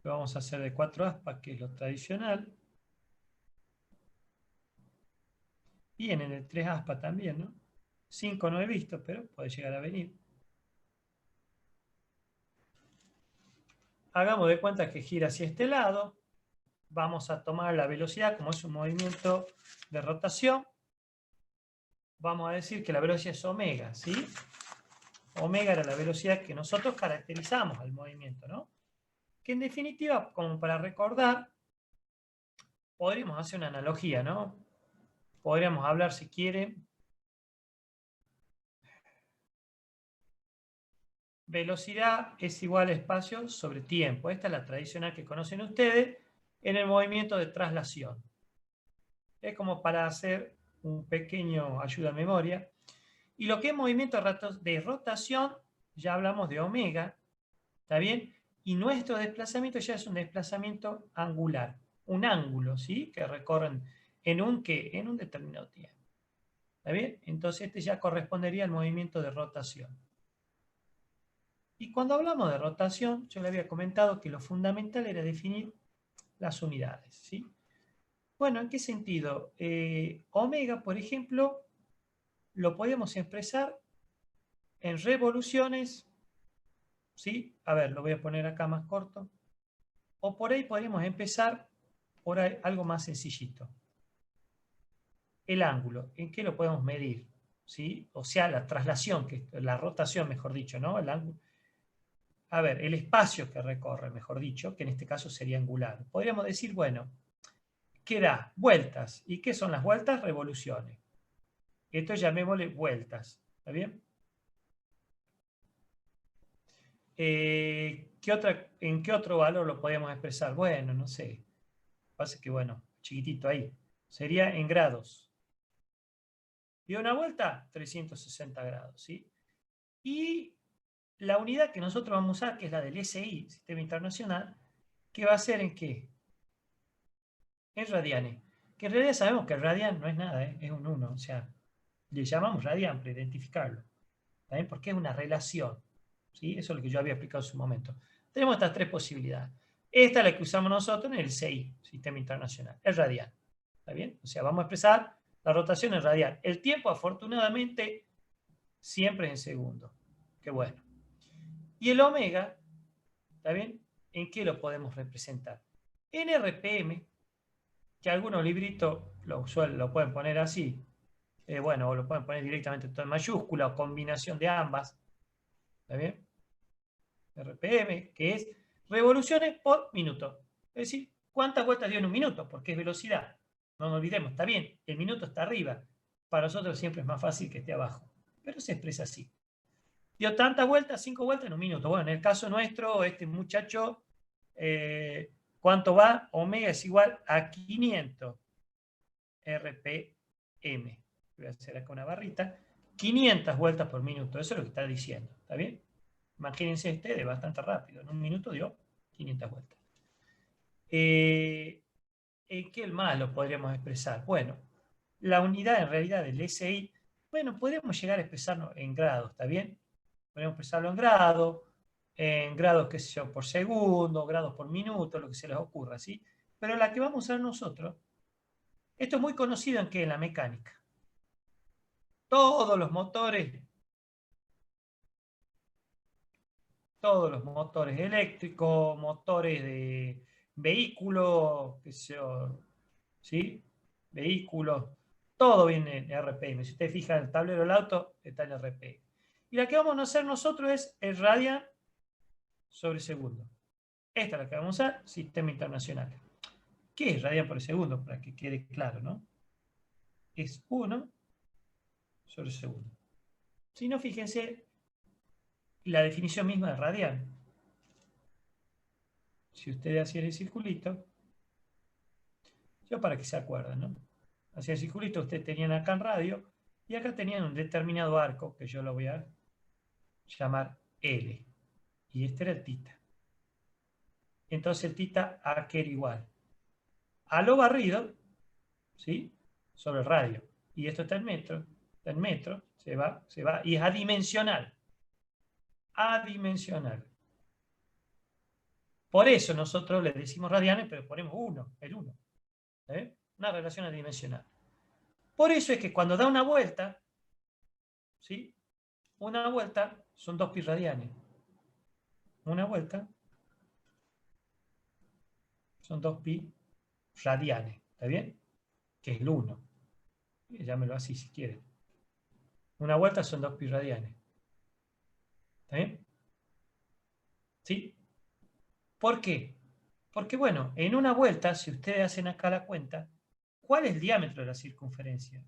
Lo vamos a hacer de 4 aspas, que es lo tradicional. Vienen de 3 aspas también, ¿no? 5 no he visto, pero puede llegar a venir. Hagamos de cuenta que gira hacia este lado. Vamos a tomar la velocidad, como es un movimiento de rotación. Vamos a decir que la velocidad es omega, ¿sí? Omega era la velocidad que nosotros caracterizamos al movimiento, ¿no? Que en definitiva, como para recordar, podríamos hacer una analogía, ¿no? Podríamos hablar, si quieren, velocidad es igual a espacio sobre tiempo. Esta es la tradicional que conocen ustedes en el movimiento de traslación. Es como para hacer un pequeño ayuda a memoria. Y lo que es movimiento de rotación, ya hablamos de omega, ¿está bien? Y nuestro desplazamiento ya es un desplazamiento angular, un ángulo, ¿sí? Que recorren en un determinado tiempo. ¿Está bien? Entonces este ya correspondería al movimiento de rotación. Y cuando hablamos de rotación, yo le había comentado que lo fundamental era definir las unidades, ¿sí? Bueno, ¿en qué sentido? Omega, por ejemplo, lo podemos expresar en revoluciones, ¿sí? A ver, lo voy a poner acá más corto. O por ahí podríamos empezar por ahí, algo más sencillito. El ángulo, ¿en qué lo podemos medir? ¿Sí? O sea, la traslación, la rotación, mejor dicho, ¿no? El ángulo. A ver, el espacio que recorre, mejor dicho, que en este caso sería angular. Podríamos decir, bueno, ¿qué da? Vueltas. ¿Y qué son las vueltas? Revoluciones. Esto llamémosle vueltas. ¿Está bien? ¿En qué otro valor lo podemos expresar? Bueno, no sé. Pasa que, bueno, chiquitito ahí. Sería en grados. Y una vuelta, 360 grados, ¿sí? Y la unidad que nosotros vamos a usar, que es la del SI, Sistema Internacional, ¿qué va a ser en qué? En radianes. Que en realidad sabemos que el radian no es nada, es un 1. O sea, le llamamos radian para identificarlo. ¿También? Porque es una relación. ¿Sí? Eso es lo que yo había explicado en su momento. Tenemos estas 3 posibilidades. Esta es la que usamos nosotros en el SI, Sistema Internacional, el radian. ¿Está bien? O sea, vamos a expresar la rotación en radian. El tiempo, afortunadamente, siempre es en segundos. Qué bueno. Y el omega, ¿está bien? ¿En qué lo podemos representar? En RPM, que algunos libritos lo pueden poner así, bueno, o lo pueden poner directamente todo en mayúscula o combinación de ambas, ¿está bien? RPM, que es revoluciones por minuto. Es decir, ¿cuántas vueltas dio en un minuto? Porque es velocidad. No nos olvidemos, está bien, el minuto está arriba. Para nosotros siempre es más fácil que esté abajo, pero se expresa así. Dio tantas vueltas, 5 vueltas en un minuto. Bueno, en el caso nuestro, este muchacho, ¿cuánto va? Omega es igual a 500 RPM. Voy a hacer acá una barrita. 500 vueltas por minuto, eso es lo que está diciendo, ¿está bien? Imagínense este de bastante rápido, en un minuto dio 500 vueltas. ¿En qué más lo podríamos expresar? Bueno, la unidad en realidad del SI, bueno, podríamos llegar a expresarlo en grados, ¿está bien? Podríamos expresarlo en grados, qué sé yo, por segundo, grados por minuto, lo que se les ocurra, ¿sí? Pero la que vamos a usar nosotros, esto es muy conocido en qué, en la mecánica. Todos los motores, todos los motores eléctricos, motores de vehículos, qué sé yo, ¿sí? Vehículos, todo viene en RPM. Si usted fija en el tablero del auto, está en RPM. Y la que vamos a hacer nosotros es el radian sobre segundo. Esta es la que vamos a usar, sistema internacional. ¿Qué es radian por segundo? Para que quede claro, ¿no? Es 1 sobre segundo. Si no, fíjense la definición misma de radian. Si ustedes hacían el circulito, yo para que se acuerden, ¿no? Hacía el circulito, ustedes tenían acá en radio, y acá tenían un determinado arco, que yo lo voy a llamar L. Y este era el tita. Entonces el tita a que era igual a lo barrido, ¿sí? Sobre el radio. Y esto está en metro, se va, y es adimensional. Adimensional. Por eso nosotros le decimos radianes, pero ponemos 1, el 1. Una relación adimensional. Por eso es que cuando da una vuelta, ¿sí? Una vuelta son 2 pi radianes. Una vuelta son 2 pi radianes. ¿Está bien? Que es el 1. Llámelo así si quieren. Una vuelta son 2 pi radianes. ¿Está bien? ¿Sí? ¿Por qué? Porque, bueno, en una vuelta, si ustedes hacen acá la cuenta, ¿cuál es el diámetro de la circunferencia?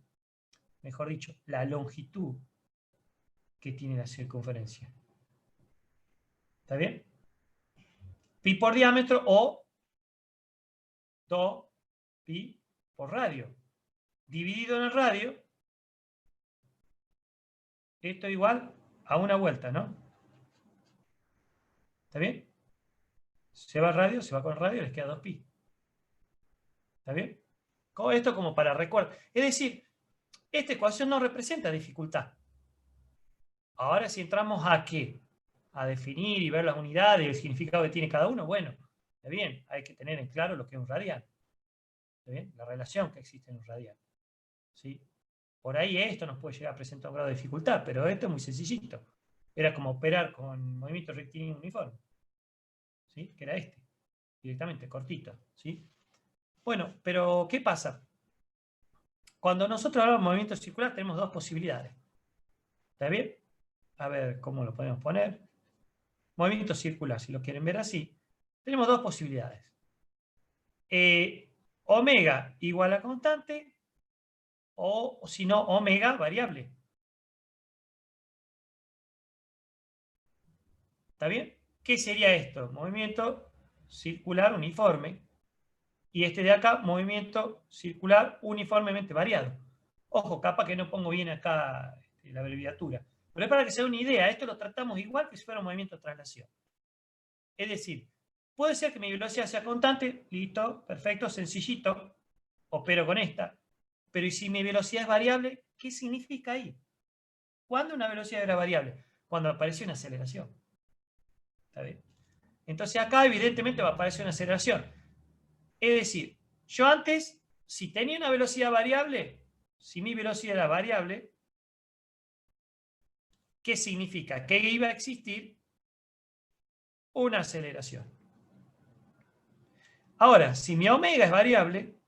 Mejor dicho, la longitud que tiene la circunferencia. ¿Está bien? Pi por diámetro o 2 pi por radio. Dividido en el radio, esto es igual a una vuelta, ¿no? ¿Está bien? Se va el radio, se va con el radio, les queda 2 pi. ¿Está bien? Esto como para recordar. Es decir, esta ecuación no representa dificultad. Ahora si entramos a qué? A definir y ver las unidades y el significado que tiene cada uno, bueno, está bien, hay que tener en claro lo que es un radian. ¿Está bien? La relación que existe en un radian. ¿Sí? Por ahí esto nos puede llegar a presentar un grado de dificultad, pero esto es muy sencillito. Era como operar con movimiento rectilíneo uniforme. ¿Sí? Que era este. Directamente, cortito. ¿Sí? Bueno, pero ¿qué pasa? Cuando nosotros hablamos de movimiento circular tenemos dos posibilidades. ¿Está bien? A ver cómo lo podemos poner. Movimiento circular, si lo quieren ver así, tenemos dos posibilidades. Omega igual a constante o si no, omega variable. ¿Está bien? ¿Qué sería esto? Movimiento circular uniforme. Y este de acá, movimiento circular uniformemente variado. Ojo, capaz que no pongo bien acá la abreviatura. Pero es para que se dé una idea. Esto lo tratamos igual que si fuera un movimiento de traslación. Es decir, puede ser que mi velocidad sea constante. Listo, perfecto, sencillito. Opero con esta. Pero ¿y si mi velocidad es variable? ¿Qué significa ahí? ¿Cuándo una velocidad era variable? Cuando aparece una aceleración. ¿Está bien? Entonces acá evidentemente va a aparecer una aceleración. Es decir, yo antes, si tenía una velocidad variable, si mi velocidad era variable, ¿qué significa? Que iba a existir una aceleración. Ahora, si mi omega es variable,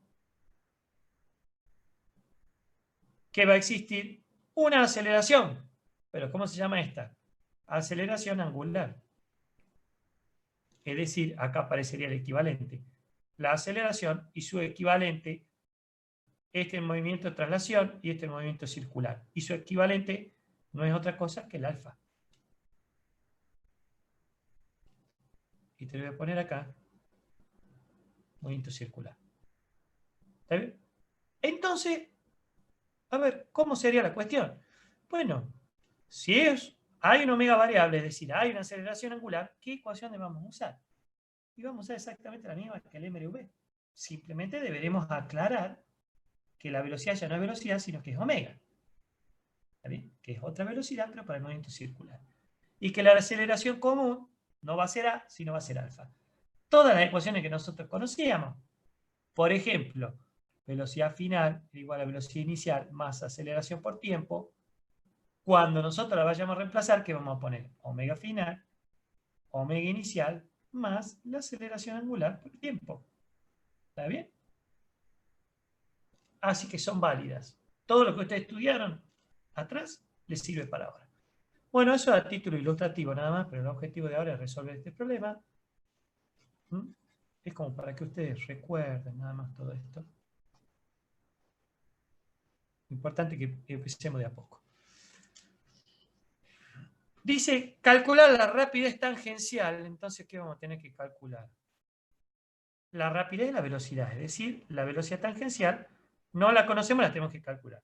¿qué va a existir? Una aceleración. ¿Pero cómo se llama esta? Aceleración angular. Es decir, acá aparecería el equivalente. La aceleración y su equivalente, este es el movimiento de traslación y este es el movimiento circular. Y su equivalente no es otra cosa que el alfa. Y te lo voy a poner acá. Movimiento circular. ¿Está bien? Entonces, a ver, ¿cómo sería la cuestión? Bueno, si hay una omega variable, es decir, hay una aceleración angular, ¿qué ecuación le vamos a usar? Y vamos a usar exactamente la misma que el MRV. Simplemente deberemos aclarar que la velocidad ya no es velocidad, sino que es omega. ¿Está bien? Que es otra velocidad, pero para el movimiento circular. Y que la aceleración común no va a ser A, sino va a ser alfa. Todas las ecuaciones que nosotros conocíamos. Por ejemplo, velocidad final igual a velocidad inicial más aceleración por tiempo. Cuando nosotros la vayamos a reemplazar, ¿qué vamos a poner? Omega final, omega inicial, más la aceleración angular por tiempo. ¿Está bien? Así que son válidas. Todo lo que ustedes estudiaron atrás les sirve para ahora. Bueno, eso a título ilustrativo nada más, pero el objetivo de ahora es resolver este problema. Es como para que ustedes recuerden nada más todo esto. Importante que empecemos de a poco. Dice, calcular la rapidez tangencial. Entonces, ¿qué vamos a tener que calcular? La rapidez y la velocidad. Es decir, la velocidad tangencial no la conocemos, la tenemos que calcular.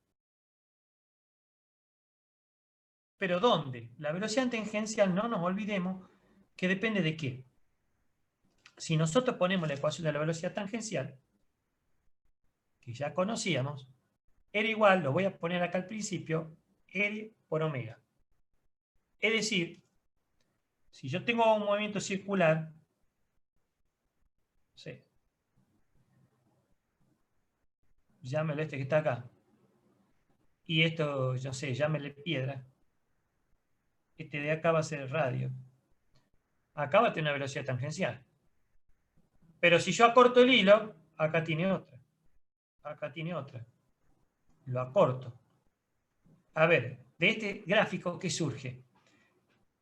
¿Pero dónde? La velocidad tangencial, no nos olvidemos que depende de qué. Si nosotros ponemos la ecuación de la velocidad tangencial, que ya conocíamos, era igual, lo voy a poner acá al principio, R por omega. Es decir, si yo tengo un movimiento circular Sí. Llámelo este que está acá. Y esto, yo sé, llámele piedra. Este de acá va a ser el radio. Acá va a tener una velocidad tangencial. Pero si yo acorto el hilo, acá tiene otra. Acá tiene otra. Lo acorto. A ver, de este gráfico, ¿qué surge?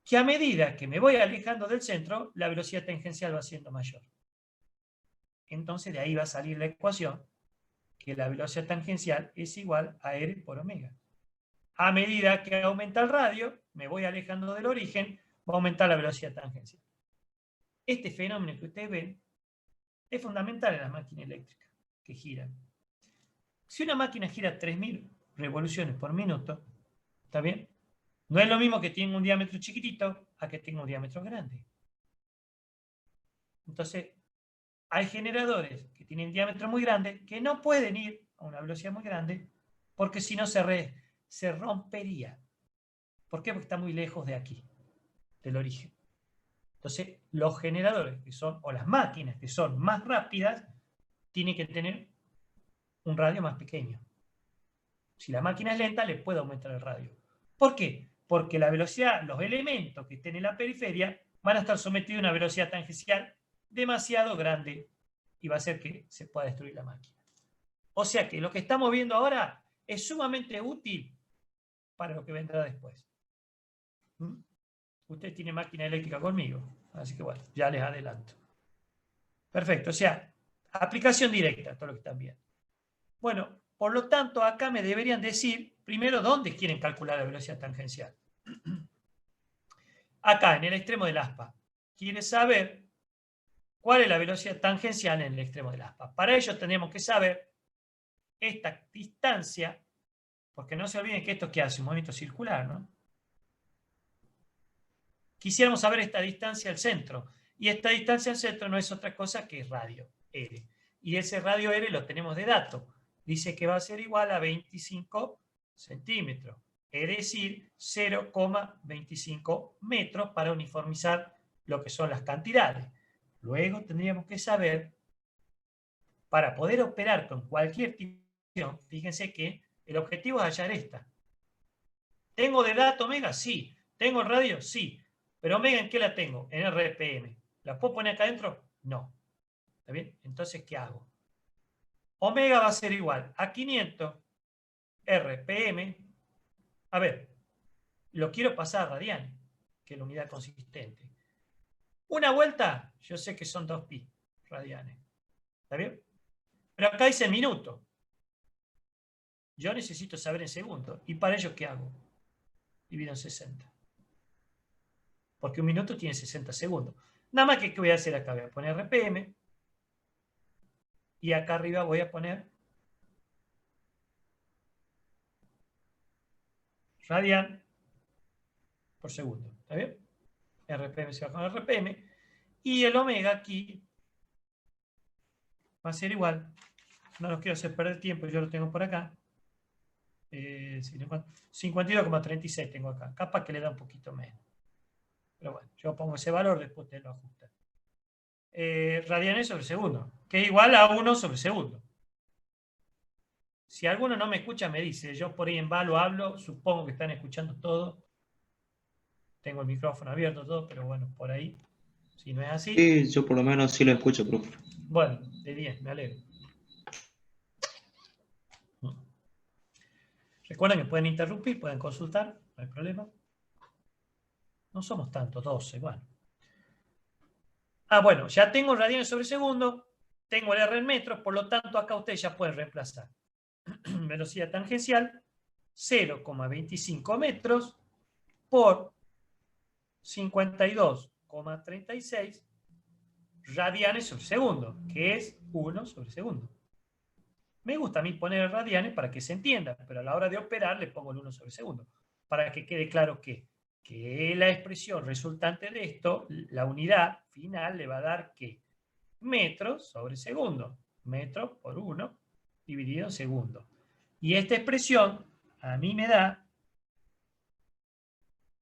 Que a medida que me voy alejando del centro, la velocidad tangencial va siendo mayor. Entonces de ahí va a salir la ecuación que la velocidad tangencial es igual a R por omega. A medida que aumenta el radio, me voy alejando del origen, va a aumentar la velocidad tangencial. Este fenómeno que ustedes ven es fundamental en las máquinas eléctricas que giran. Si una máquina gira 3000 revoluciones por minuto, ¿está bien? No es lo mismo que tenga un diámetro chiquitito a que tenga un diámetro grande. Entonces, hay generadores que tienen diámetro muy grande que no pueden ir a una velocidad muy grande porque si no se rompería. ¿Por qué? Porque está muy lejos de aquí, del origen. Entonces, los generadores que son, o las máquinas que son más rápidas, tienen que tener un radio más pequeño. Si la máquina es lenta, le puede aumentar el radio. ¿Por qué? Porque la velocidad, los elementos que estén en la periferia van a estar sometidos a una velocidad tangencial demasiado grande y va a hacer que se pueda destruir la máquina. O sea que lo que estamos viendo ahora es sumamente útil para lo que vendrá después. Usted tiene máquina eléctrica conmigo, así que bueno, ya les adelanto. Perfecto, o sea, aplicación directa, todo lo que están viendo. Bueno, por lo tanto, acá me deberían decir primero dónde quieren calcular la velocidad tangencial. Acá, en el extremo del aspa. Quiere saber cuál es la velocidad tangencial en el extremo del aspa. Para ello tenemos que saber esta distancia, porque no se olviden que esto que hace un movimiento circular, ¿no? Quisiéramos saber esta distancia al centro. Y esta distancia al centro no es otra cosa que radio R. Y ese radio R lo tenemos de dato. Dice que va a ser igual a 25 centímetros. Es decir, 0,25 metros para uniformizar lo que son las cantidades. Luego tendríamos que saber, para poder operar con cualquier tipo de acción, fíjense que el objetivo es hallar esta. ¿Tengo de dato omega? Sí. ¿Tengo el radio? Sí. Pero omega, ¿en qué la tengo? En RPM. ¿La puedo poner acá adentro? No. ¿Está bien? Entonces, ¿qué hago? Omega va a ser igual a 500 RPM. A ver, lo quiero pasar a radianes, que es la unidad consistente. Una vuelta, yo sé que son 2pi radianes. ¿Está bien? Pero acá dice minuto. Yo necesito saber en segundos. ¿Y para ello qué hago? Divido en 60. Porque un minuto tiene 60 segundos. Nada más que, ¿qué voy a hacer acá? Voy a poner RPM. Y acá arriba voy a poner radian por segundo. ¿Está bien? RPM se va con RPM. Y el omega aquí va a ser igual. No los quiero hacer perder tiempo, yo lo tengo por acá. 52,36 tengo acá. Capaz que le da un poquito menos. Pero bueno, yo pongo ese valor, después te lo ajusta. Radianes sobre segundo, que es igual a 1 sobre segundo. Si alguno no me escucha, me dice. Yo por ahí en vano hablo, supongo que están escuchando todo. Tengo el micrófono abierto, todo, pero bueno, por ahí. Si no es así. Sí, yo por lo menos sí lo escucho, profe. Bueno, de 10, me alegro. Recuerden que pueden interrumpir, pueden consultar, no hay problema. No somos tantos, 12, bueno. Bueno, ya tengo radianes sobre segundo, tengo el R en metros, por lo tanto acá ustedes ya pueden reemplazar. Velocidad tangencial, 0,25 metros por 52,36 radianes sobre segundo, que es 1 sobre segundo. Me gusta a mí poner radianes para que se entienda, pero a la hora de operar le pongo el 1 sobre segundo, para que quede claro que la expresión resultante de esto, la unidad final le va a dar que metros sobre segundo, metro por 1 dividido en segundo. Y esta expresión a mí me da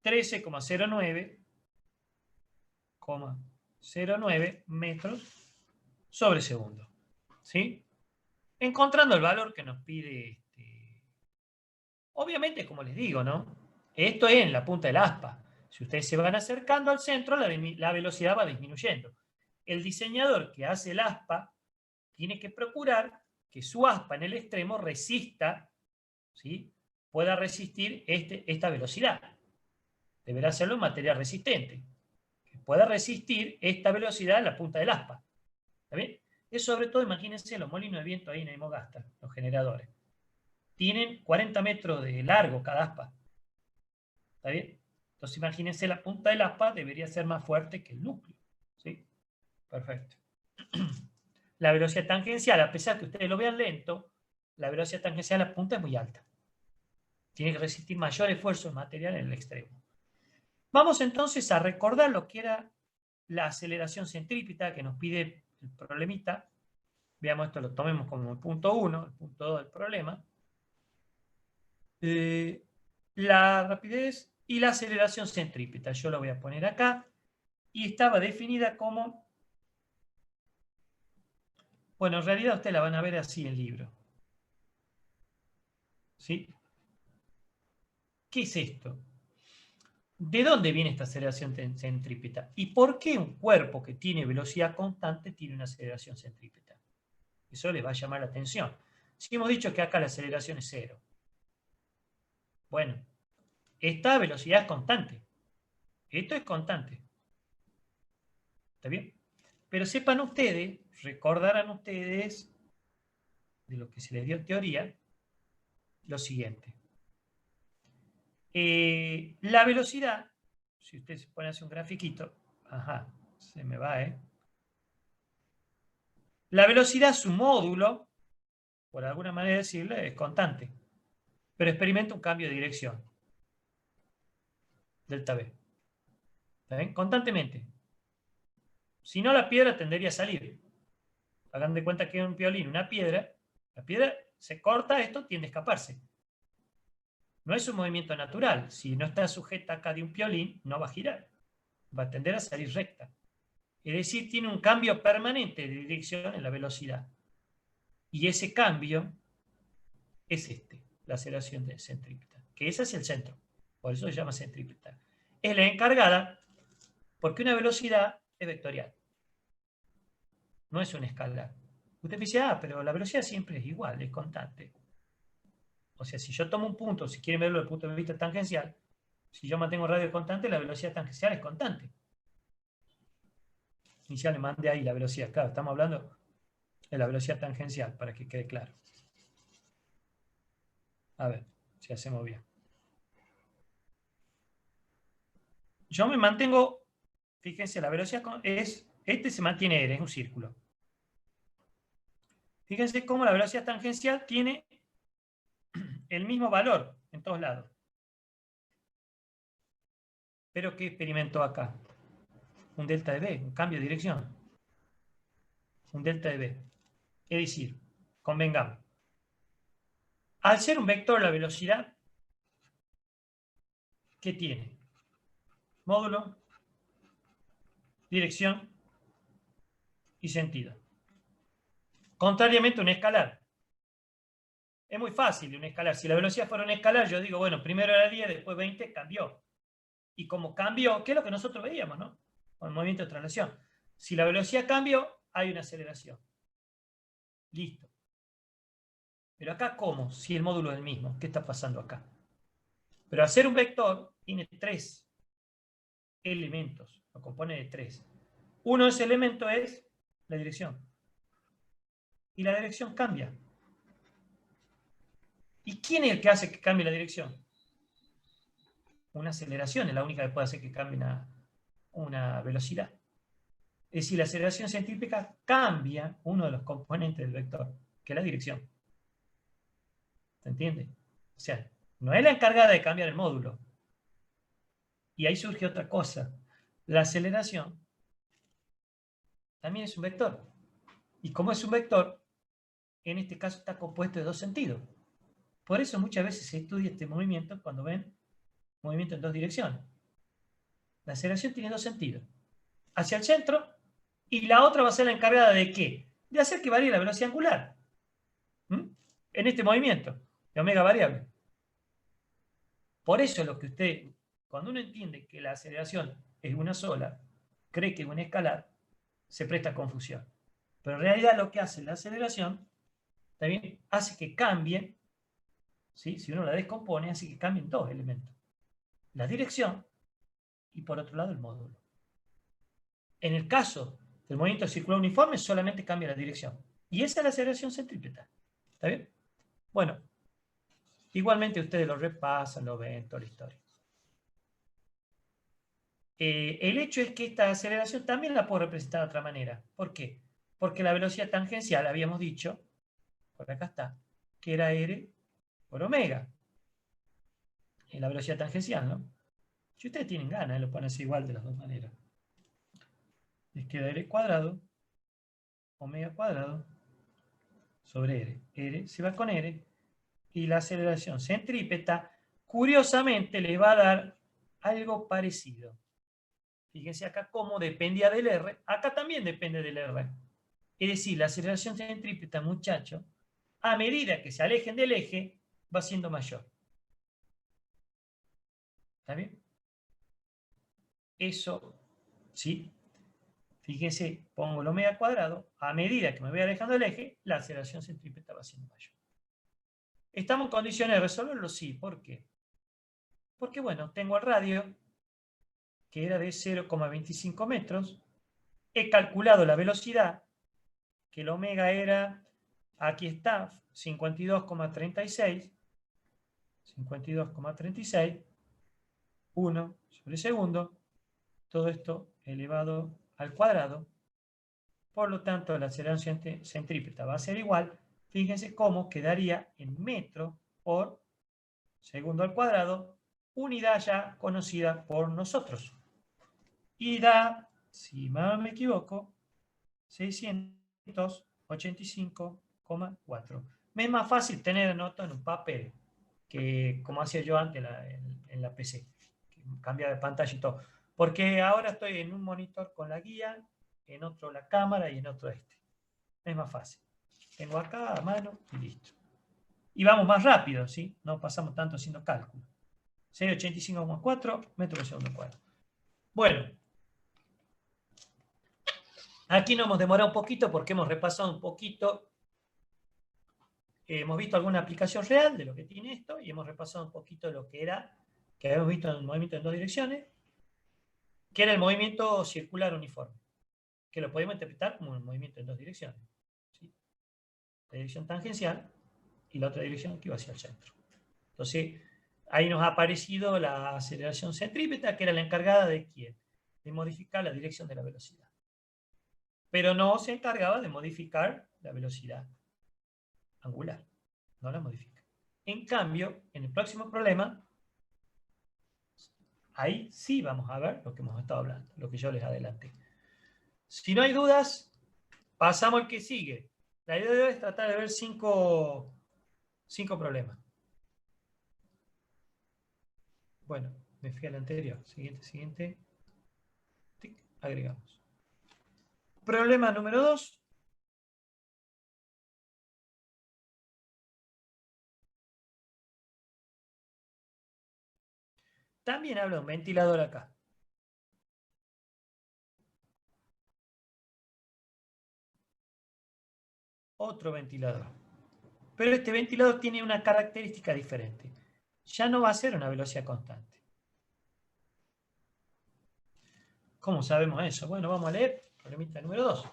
13,09 metros sobre segundo. ¿Sí? Encontrando el valor que nos pide. Obviamente, como les digo, ¿no? Esto es en la punta del aspa. Si ustedes se van acercando al centro, la velocidad va disminuyendo. El diseñador que hace el aspa tiene que procurar que su aspa en el extremo resista, ¿sí? Pueda resistir esta velocidad. Deberá hacerlo en material resistente, que pueda resistir esta velocidad en la punta del aspa. ¿Está bien? Es sobre todo, imagínense los molinos de viento ahí en Hemogasta, los generadores. Tienen 40 metros de largo cada aspa. ¿Está bien? Entonces imagínense la punta del aspa debería ser más fuerte que el núcleo. ¿Sí? Perfecto. La velocidad tangencial, a pesar que ustedes lo vean lento, la velocidad tangencial a la punta es muy alta. Tiene que resistir mayor esfuerzo en material en el extremo. Vamos entonces a recordar lo que era la aceleración centrípeta que nos pide el problemita. Veamos esto, lo tomemos como el punto 1, el punto 2 del problema. La rapidez y la aceleración centrípeta. Yo lo voy a poner acá. Y estaba definida como... Bueno, en realidad ustedes la van a ver así en el libro. ¿Sí? ¿Qué es esto? ¿De dónde viene esta aceleración centrípeta? ¿Y por qué un cuerpo que tiene velocidad constante tiene una aceleración centrípeta? Eso les va a llamar la atención. Si hemos dicho que acá la aceleración es cero. Bueno, esta velocidad es constante. Esto es constante. ¿Está bien? Pero sepan ustedes, recordarán ustedes de lo que se les dio en teoría, lo siguiente. La velocidad, si ustedes se ponen a hacer un grafiquito, ajá, se me va, ¿eh? La velocidad, su módulo, por alguna manera decirle, es constante, pero experimenta un cambio de dirección, delta V. ¿Está bien? Constantemente. Si no, la piedra tendería a salir. Hagan de cuenta que es un piolín, una piedra, la piedra se corta, esto tiende a escaparse. No es un movimiento natural. Si no está sujeta acá de un piolín, no va a girar. Va a tender a salir recta. Es decir, tiene un cambio permanente de dirección en la velocidad. Y ese cambio es la aceleración de centrípeta, que es hacia el centro. Por eso se llama centrípeta. Es la encargada porque una velocidad es vectorial. No es un escalar. Usted me dice, pero la velocidad siempre es igual, es constante. O sea, si yo tomo un punto, si quieren verlo desde el punto de vista tangencial, si yo mantengo radio constante, la velocidad tangencial es constante. Y ya le mandé ahí la velocidad. Claro, estamos hablando de la velocidad tangencial, para que quede claro. A ver, si hacemos bien. Yo me mantengo, fíjense, la velocidad este se mantiene R, es un círculo. Fíjense cómo la velocidad tangencial tiene el mismo valor en todos lados. Pero ¿qué experimentó acá? Un delta de B, un cambio de dirección. Un delta de B. Es decir, convengamos. Al ser un vector la velocidad, ¿qué tiene? Módulo, dirección y sentido. Contrariamente a un escalar. Es muy fácil un escalar. Si la velocidad fuera un escalar, yo digo, bueno, primero era 10, después 20, cambió. Y como cambió, ¿qué es lo que nosotros veíamos, no? Con el movimiento de traslación. Si la velocidad cambió, hay una aceleración. Listo. Pero acá, ¿cómo? Si el módulo es el mismo. ¿Qué está pasando acá? Pero hacer un vector tiene 3 elementos. Lo compone de 3. Uno de esos elementos es la dirección. Y la dirección cambia. ¿Y quién es el que hace que cambie la dirección? Una aceleración es la única que puede hacer que cambie una velocidad. Es decir, la aceleración centrípeta cambia uno de los componentes del vector, que es la dirección. ¿Se entiende? O sea, no es la encargada de cambiar el módulo. Y ahí surge otra cosa. La aceleración también es un vector. Y como es un vector, en este caso está compuesto de 2 sentidos. Por eso muchas veces se estudia este movimiento cuando ven movimiento en 2 direcciones. La aceleración tiene 2 sentidos. Hacia el centro Y la otra va a ser la encargada de ¿qué? De hacer que varíe la velocidad angular. En este movimiento de omega variable. Por eso lo que usted, cuando uno entiende que la aceleración es una sola, cree que es una escalar, se presta a confusión. Pero en realidad lo que hace la aceleración, también hace que cambie, ¿sí? Si uno la descompone, hace que cambien dos elementos. La dirección y por otro lado el módulo. En el caso del movimiento circular uniforme solamente cambia la dirección. Y esa es la aceleración centrípeta. ¿Está bien? Bueno, igualmente ustedes lo repasan, lo ven, toda la historia. El hecho es que esta aceleración también la puedo representar de otra manera. ¿Por qué? Porque la velocidad tangencial, habíamos dicho, por acá está, que era R por omega. En la velocidad tangencial, ¿no? Si ustedes tienen ganas, lo pueden hacer igual de las dos maneras. Les queda R cuadrado, omega cuadrado, sobre R. R se va con R. Y la aceleración centrípeta, curiosamente, les va a dar algo parecido. Fíjense acá cómo dependía del R. Acá también depende del R. Es decir, la aceleración centrípeta, muchachos, a medida que se alejen del eje, va siendo mayor. ¿Está bien? Eso, ¿sí? Fíjense, pongo el omega cuadrado, a medida que me voy alejando del eje, la aceleración centrípeta va siendo mayor. ¿Estamos en condiciones de resolverlo? Sí. ¿Por qué? Porque, bueno, tengo el radio, que era de 0,25 metros. He calculado la velocidad, que el omega era, aquí está, 52,36. 52,36. 1 sobre segundo. Todo esto elevado al cuadrado. Por lo tanto, la aceleración centrípeta va a ser igual. Fíjense cómo quedaría en metro por segundo al cuadrado, unidad ya conocida por nosotros. Y da, si no me equivoco, 685,4. Me es más fácil tener nota en un papel que como hacía yo antes en la PC, que cambia de pantalla y todo. Porque ahora estoy en un monitor con la guía, en otro la cámara y en otro este. Es más fácil. Tengo acá a mano y listo. Y vamos más rápido, ¿sí? No pasamos tanto haciendo cálculo. 685,4 metros por segundo cuadrado. Bueno, aquí nos hemos demorado un poquito porque hemos repasado un poquito. Hemos visto alguna aplicación real de lo que tiene esto y hemos repasado un poquito lo que era, que habíamos visto en el movimiento en dos direcciones, que era el movimiento circular uniforme, que lo podemos interpretar como un movimiento en dos direcciones. ¿Sí? La dirección tangencial y la otra dirección que iba hacia el centro. Entonces, ahí nos ha aparecido la aceleración centrípeta, que era la encargada de ¿quién? De modificar la dirección de la velocidad. Pero no se encargaba de modificar la velocidad angular. No la modifica. En cambio, en el próximo problema, ahí sí vamos a ver lo que hemos estado hablando, lo que yo les adelanté. Si no hay dudas, pasamos al que sigue. La idea de hoy es tratar de ver cinco problemas. Bueno, me fui al anterior. Siguiente. Tic, agregamos. Problema número 2. También habla de un ventilador acá. Otro ventilador. Pero este ventilador tiene una característica diferente. Ya no va a ser una velocidad constante. ¿Cómo sabemos eso? Bueno, vamos a leer. Problemita número 2.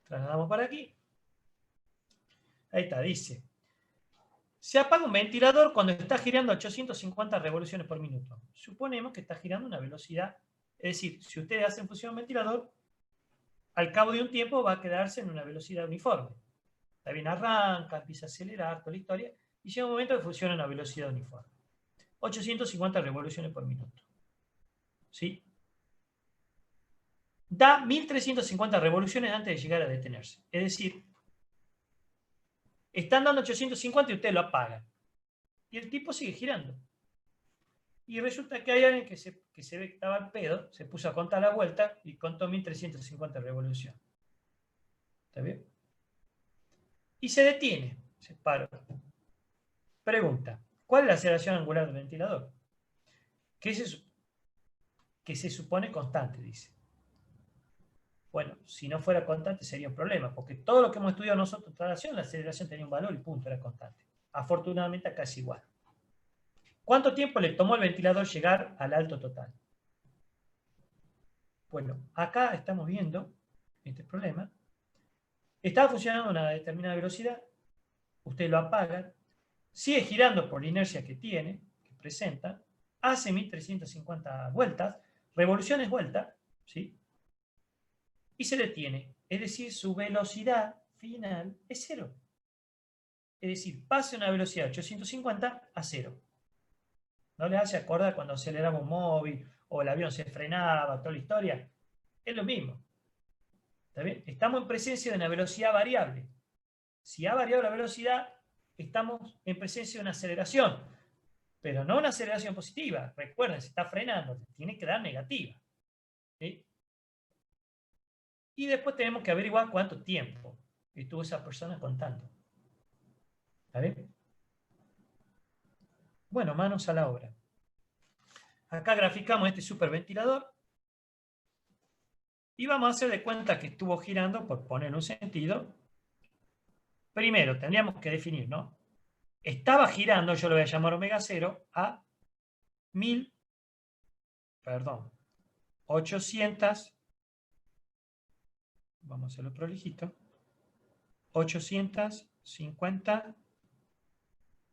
Trasladamos para aquí. Ahí está, dice. Se apaga un ventilador cuando está girando a 850 revoluciones por minuto. Suponemos que está girando a una velocidad. Es decir, si ustedes hacen función un ventilador, al cabo de un tiempo va a quedarse en una velocidad uniforme. También arranca, empieza a acelerar toda la historia y llega un momento que funciona a una velocidad uniforme. 850 revoluciones por minuto. ¿Sí? Da 1350 revoluciones antes de llegar a detenerse. Es decir, están dando 850 y usted lo apaga. Y el tipo sigue girando. Y resulta que hay alguien que se ve que estaba al pedo, se puso a contar la vuelta y contó 1350 revoluciones. ¿Está bien? Y se detiene, se paró. Pregunta, ¿cuál es la aceleración angular del ventilador? Que se supone constante, dice. Bueno, si no fuera constante sería un problema, porque todo lo que hemos estudiado nosotros en traslación, la aceleración tenía un valor y punto, era constante. Afortunadamente acá es igual. ¿Cuánto tiempo le tomó al ventilador llegar al alto total? Bueno, acá estamos viendo este problema. Estaba funcionando a una determinada velocidad, usted lo apaga, sigue girando por la inercia que tiene, que presenta, hace 1350 vueltas, revoluciones vuelta, ¿sí? Y se detiene. Es decir, su velocidad final es cero. Es decir, pasa una velocidad de 850 a cero. ¿No le hace acordar cuando aceleraba un móvil o el avión se frenaba, toda la historia? Es lo mismo. ¿Está bien? Estamos en presencia de una velocidad variable. Si ha variado la velocidad, estamos en presencia de una aceleración, pero no una aceleración positiva. Recuerden, se está frenando, tiene que dar negativa. ¿Sí? Y después tenemos que averiguar cuánto tiempo estuvo esa persona contando. ¿Está bien? Bueno, manos a la obra. Acá graficamos este superventilador y vamos a hacer de cuenta que estuvo girando, por poner un sentido. Primero, tendríamos que definir, ¿no? Estaba girando, yo lo voy a llamar omega 0, a 800, vamos a hacerlo prolijito, 850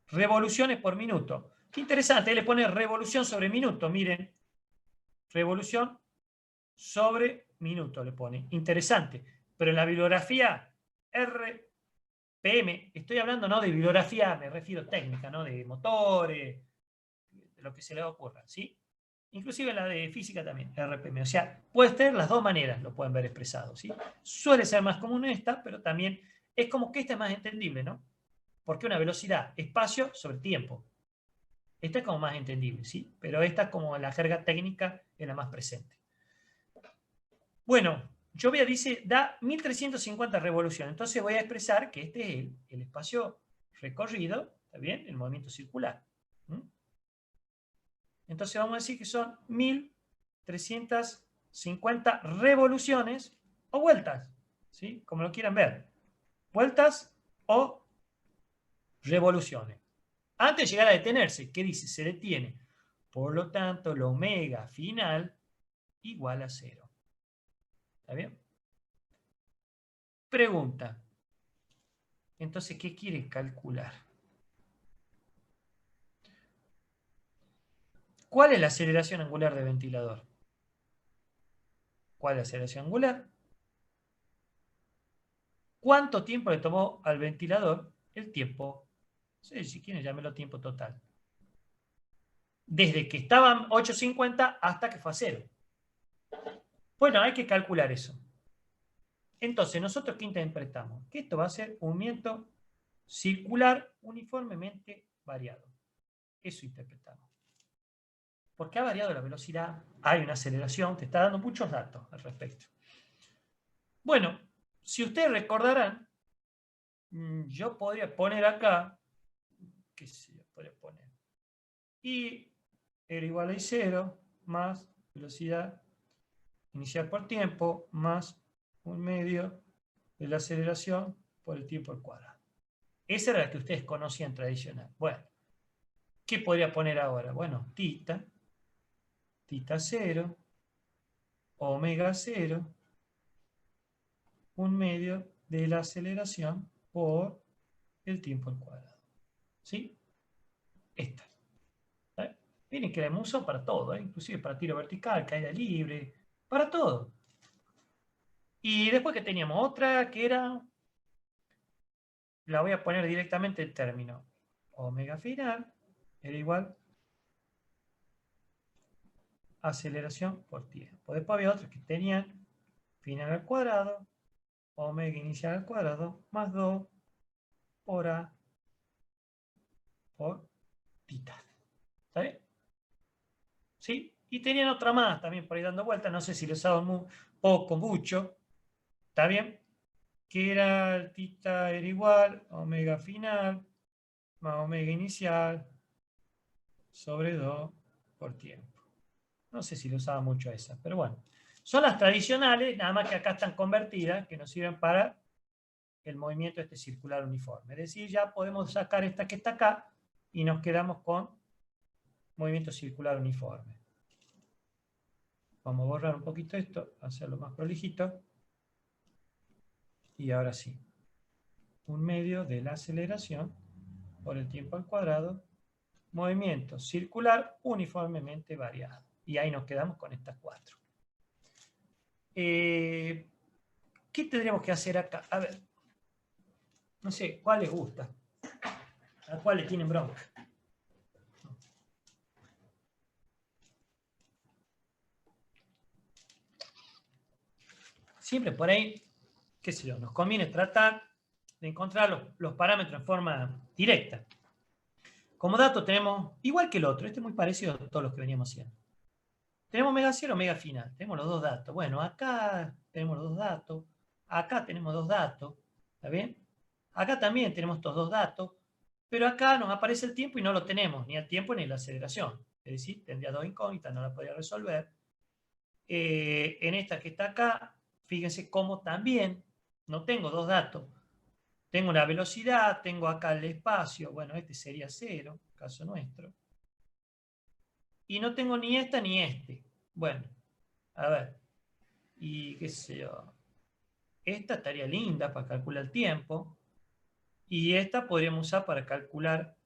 revoluciones por minuto. Qué interesante, le pone revolución sobre minuto, miren, revolución sobre minuto le pone. Interesante. Pero en la bibliografía RPM, estoy hablando no de bibliografía, me refiero técnica, ¿no? De motores, de lo que se le ocurra, ¿sí? Inclusive en la de física también, RPM. O sea, puede tener las dos maneras, lo pueden ver expresado, ¿sí? Suele ser más común esta, pero también es como que esta es más entendible, ¿no? Porque una velocidad, espacio sobre tiempo. Esta es como más entendible, ¿sí? Pero esta, como la jerga técnica, es la más presente. Bueno, Jovia dice, da 1350 revoluciones. Entonces voy a expresar que este es el espacio recorrido, ¿está bien? El movimiento circular. Entonces vamos a decir que son 1350 revoluciones o vueltas, ¿sí? Como lo quieran ver. Vueltas o revoluciones. Antes de llegar a detenerse, ¿qué dice? Se detiene. Por lo tanto, la omega final igual a 0. ¿Está bien? Pregunta. Entonces, ¿qué quiere calcular? ¿Cuál es la aceleración angular del ventilador? ¿Cuál es la aceleración angular? ¿Cuánto tiempo le tomó al ventilador el tiempo? Sí, si quieren, llámelo tiempo total. Desde que estaban 850 hasta que fue a 0. Bueno, hay que calcular eso. Entonces, ¿nosotros qué interpretamos? Que esto va a ser un movimiento circular uniformemente variado. Eso interpretamos. Porque ha variado la velocidad, hay una aceleración, te está dando muchos datos al respecto. Bueno, si ustedes recordarán, yo podría poner acá, qué sé yo, podría poner, y era igual a I0 más velocidad inicial por tiempo más un medio de la aceleración por el tiempo al cuadrado. Esa era la que ustedes conocían tradicional. Bueno, ¿qué podría poner ahora? Bueno, tita 0, omega 0, un medio de la aceleración por el tiempo al cuadrado. ¿Sí? Esta. ¿Eh? Miren que la hemos usado para todo, inclusive para tiro vertical, caída libre, para todo. Y después que teníamos otra que era, la voy a poner directamente el término. Omega final era igual aceleración por tiempo. Después había otras que tenían final al cuadrado, omega inicial al cuadrado, más 2 por A por tita. ¿Está bien? ¿sí? Y tenían otra más también por ahí dando vueltas, no sé si lo usaban poco, mucho, ¿está bien? Que era el tita era igual, omega final, más omega inicial, sobre 2 por tiempo. No sé si lo usaba mucho esa, pero bueno. Son las tradicionales, nada más que acá están convertidas, que nos sirven para el movimiento este circular uniforme. Es decir, ya podemos sacar esta que está acá y nos quedamos con movimiento circular uniforme. Vamos a borrar un poquito esto, hacerlo más prolijito. Y ahora sí. Un medio de la aceleración por el tiempo al cuadrado, movimiento circular uniformemente variado. Y ahí nos quedamos con estas 4. ¿Qué tendríamos que hacer acá? A ver, no sé, ¿cuál les gusta? ¿A cuál le tienen bronca? Siempre por ahí, qué sé yo, nos conviene tratar de encontrar los parámetros en forma directa. Como dato tenemos, igual que el otro, este es muy parecido a todos los que veníamos haciendo. Tenemos omega 0, omega final, tenemos los dos datos. Bueno, acá tenemos los dos datos, acá tenemos dos datos, ¿está bien? Acá también tenemos estos dos datos, pero acá nos aparece el tiempo y no lo tenemos, ni el tiempo ni la aceleración. Es decir, tendría dos incógnitas, no la podría resolver. En esta que está acá, fíjense cómo también no tengo dos datos. Tengo la velocidad, tengo acá el espacio, bueno, este sería 0, caso nuestro. Y no tengo ni esta ni este. Bueno, a ver, y qué sé yo. Esta estaría linda para calcular el tiempo. Y esta podríamos usar para calcular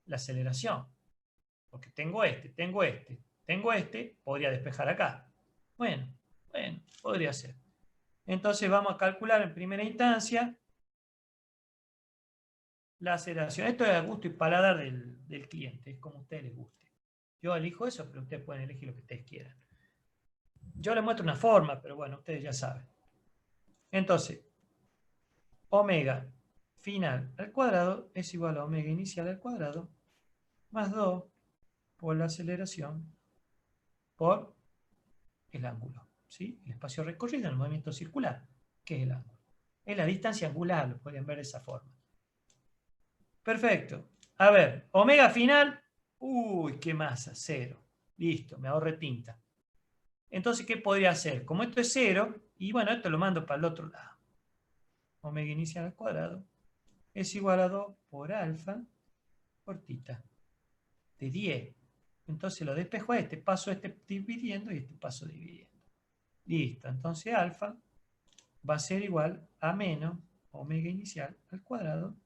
la aceleración. Porque tengo este, tengo este, tengo este, podría despejar acá. Bueno, podría ser. Entonces vamos a calcular en primera instancia la aceleración. Esto es a gusto y paladar del cliente, es como a ustedes les guste. Yo elijo eso, pero ustedes pueden elegir lo que ustedes quieran. Yo les muestro una forma, pero bueno, ustedes ya saben. Entonces, omega final al cuadrado es igual a omega inicial al cuadrado más 2 por la aceleración por el ángulo, ¿sí? El espacio recorrido en el movimiento circular, que es el ángulo. Es la distancia angular, lo pueden ver de esa forma. Perfecto. A ver, omega final, uy, qué masa, 0. Listo, me ahorré tinta. Entonces, ¿qué podría hacer? Como esto es 0, y bueno, esto lo mando para el otro lado. Omega inicial al cuadrado es igual a 2 por alfa por tita de 10. Entonces lo despejo a este, paso este dividiendo y este paso dividiendo. Listo, entonces alfa va a ser igual a menos omega inicial al cuadrado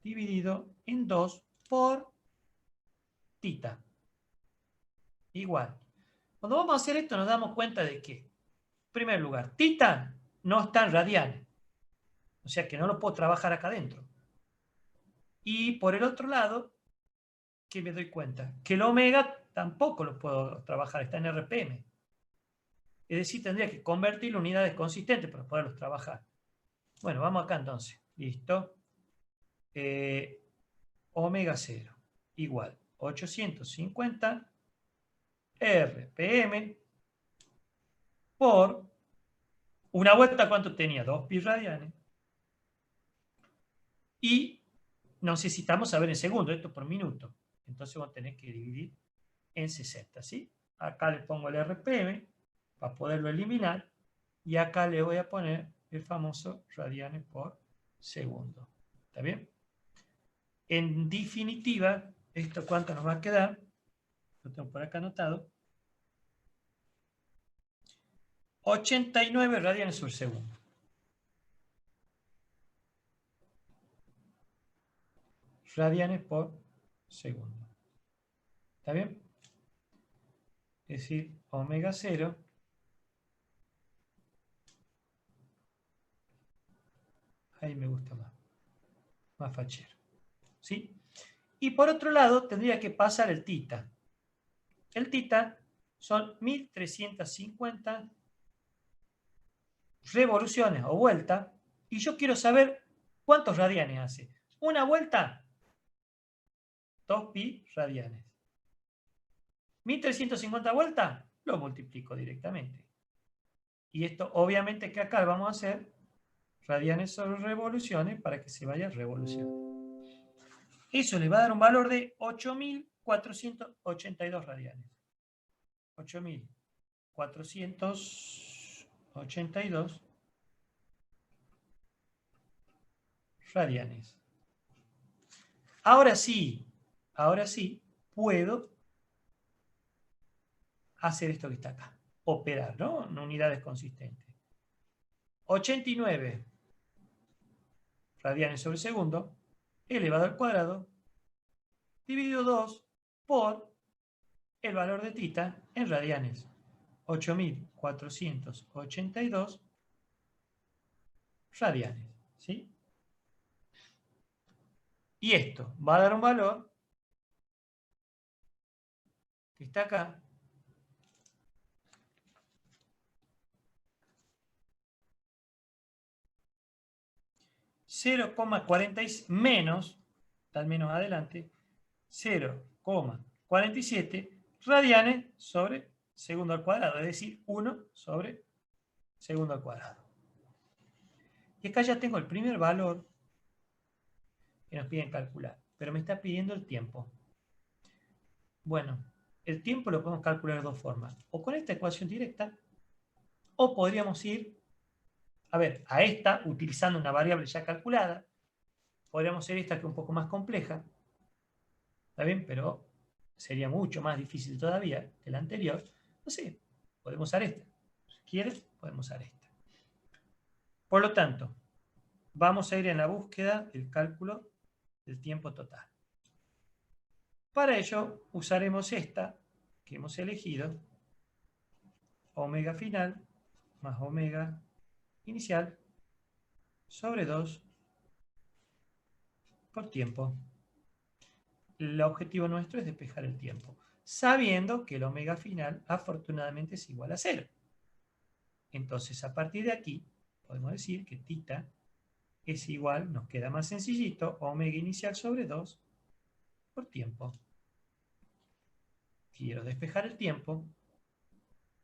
dividido en 2 por tita. Igual. Cuando vamos a hacer esto nos damos cuenta de que, en primer lugar, tita no está en radianes. O sea que no lo puedo trabajar acá adentro. Y por el otro lado, ¿qué me doy cuenta? Que el omega tampoco lo puedo trabajar, está en RPM. Es decir, tendría que convertirlo en unidades consistentes para poderlos trabajar. Bueno, vamos acá entonces. Listo. Omega 0 igual 850 RPM por una vuelta, ¿cuánto tenía? 2 pi radianes. Y necesitamos saber en segundo, esto por minuto. Entonces vamos a tener que dividir en 60, ¿sí? Acá le pongo el RPM para poderlo eliminar. Y acá le voy a poner el famoso radianes por segundo. ¿Está bien? En definitiva, ¿esto cuánto nos va a quedar? Lo tengo por acá anotado. 89 radianes por segundo. Radianes por segundo. ¿Está bien? Es decir, omega 0 ahí me gusta más fachero. ¿Sí? Y por otro lado, tendría que pasar el tita. El tita son 1350 revoluciones o vueltas, y yo quiero saber cuántos radianes hace. Una vuelta, 2 pi radianes. 1350 vueltas, lo multiplico directamente. Y esto, obviamente, que acá vamos a hacer radianes sobre revoluciones para que se vaya revolución. Eso le va a dar un valor de 8.482 radianes. 8.482 radianes. Ahora sí, puedo hacer esto que está acá. Operar, ¿no? En unidades consistentes. 89 radianes sobre segundo elevado al cuadrado dividido 2 por el valor de tita en radianes. 8.482 radianes. ¿Sí? Y esto va a dar un valor que está acá. Menos, tal menos adelante, 0,47 radianes sobre segundo al cuadrado, es decir, 1 sobre segundo al cuadrado. Y acá ya tengo el primer valor que nos piden calcular, pero me está pidiendo el tiempo. Bueno, el tiempo lo podemos calcular de dos formas, o con esta ecuación directa, o podríamos ir, a esta, utilizando una variable ya calculada. Podríamos hacer esta que es un poco más compleja, ¿está bien? Pero sería mucho más difícil todavía que la anterior. No sé, podemos usar esta. Si quieres, podemos usar esta. Por lo tanto, vamos a ir en la búsqueda del cálculo del tiempo total. Para ello, usaremos esta que hemos elegido, omega final más omega inicial sobre 2 por tiempo. El objetivo nuestro es despejar el tiempo, sabiendo que el omega final afortunadamente es igual a 0. Entonces, a partir de aquí, podemos decir que tita es igual, nos queda más sencillito, omega inicial sobre 2 por tiempo. Quiero despejar el tiempo,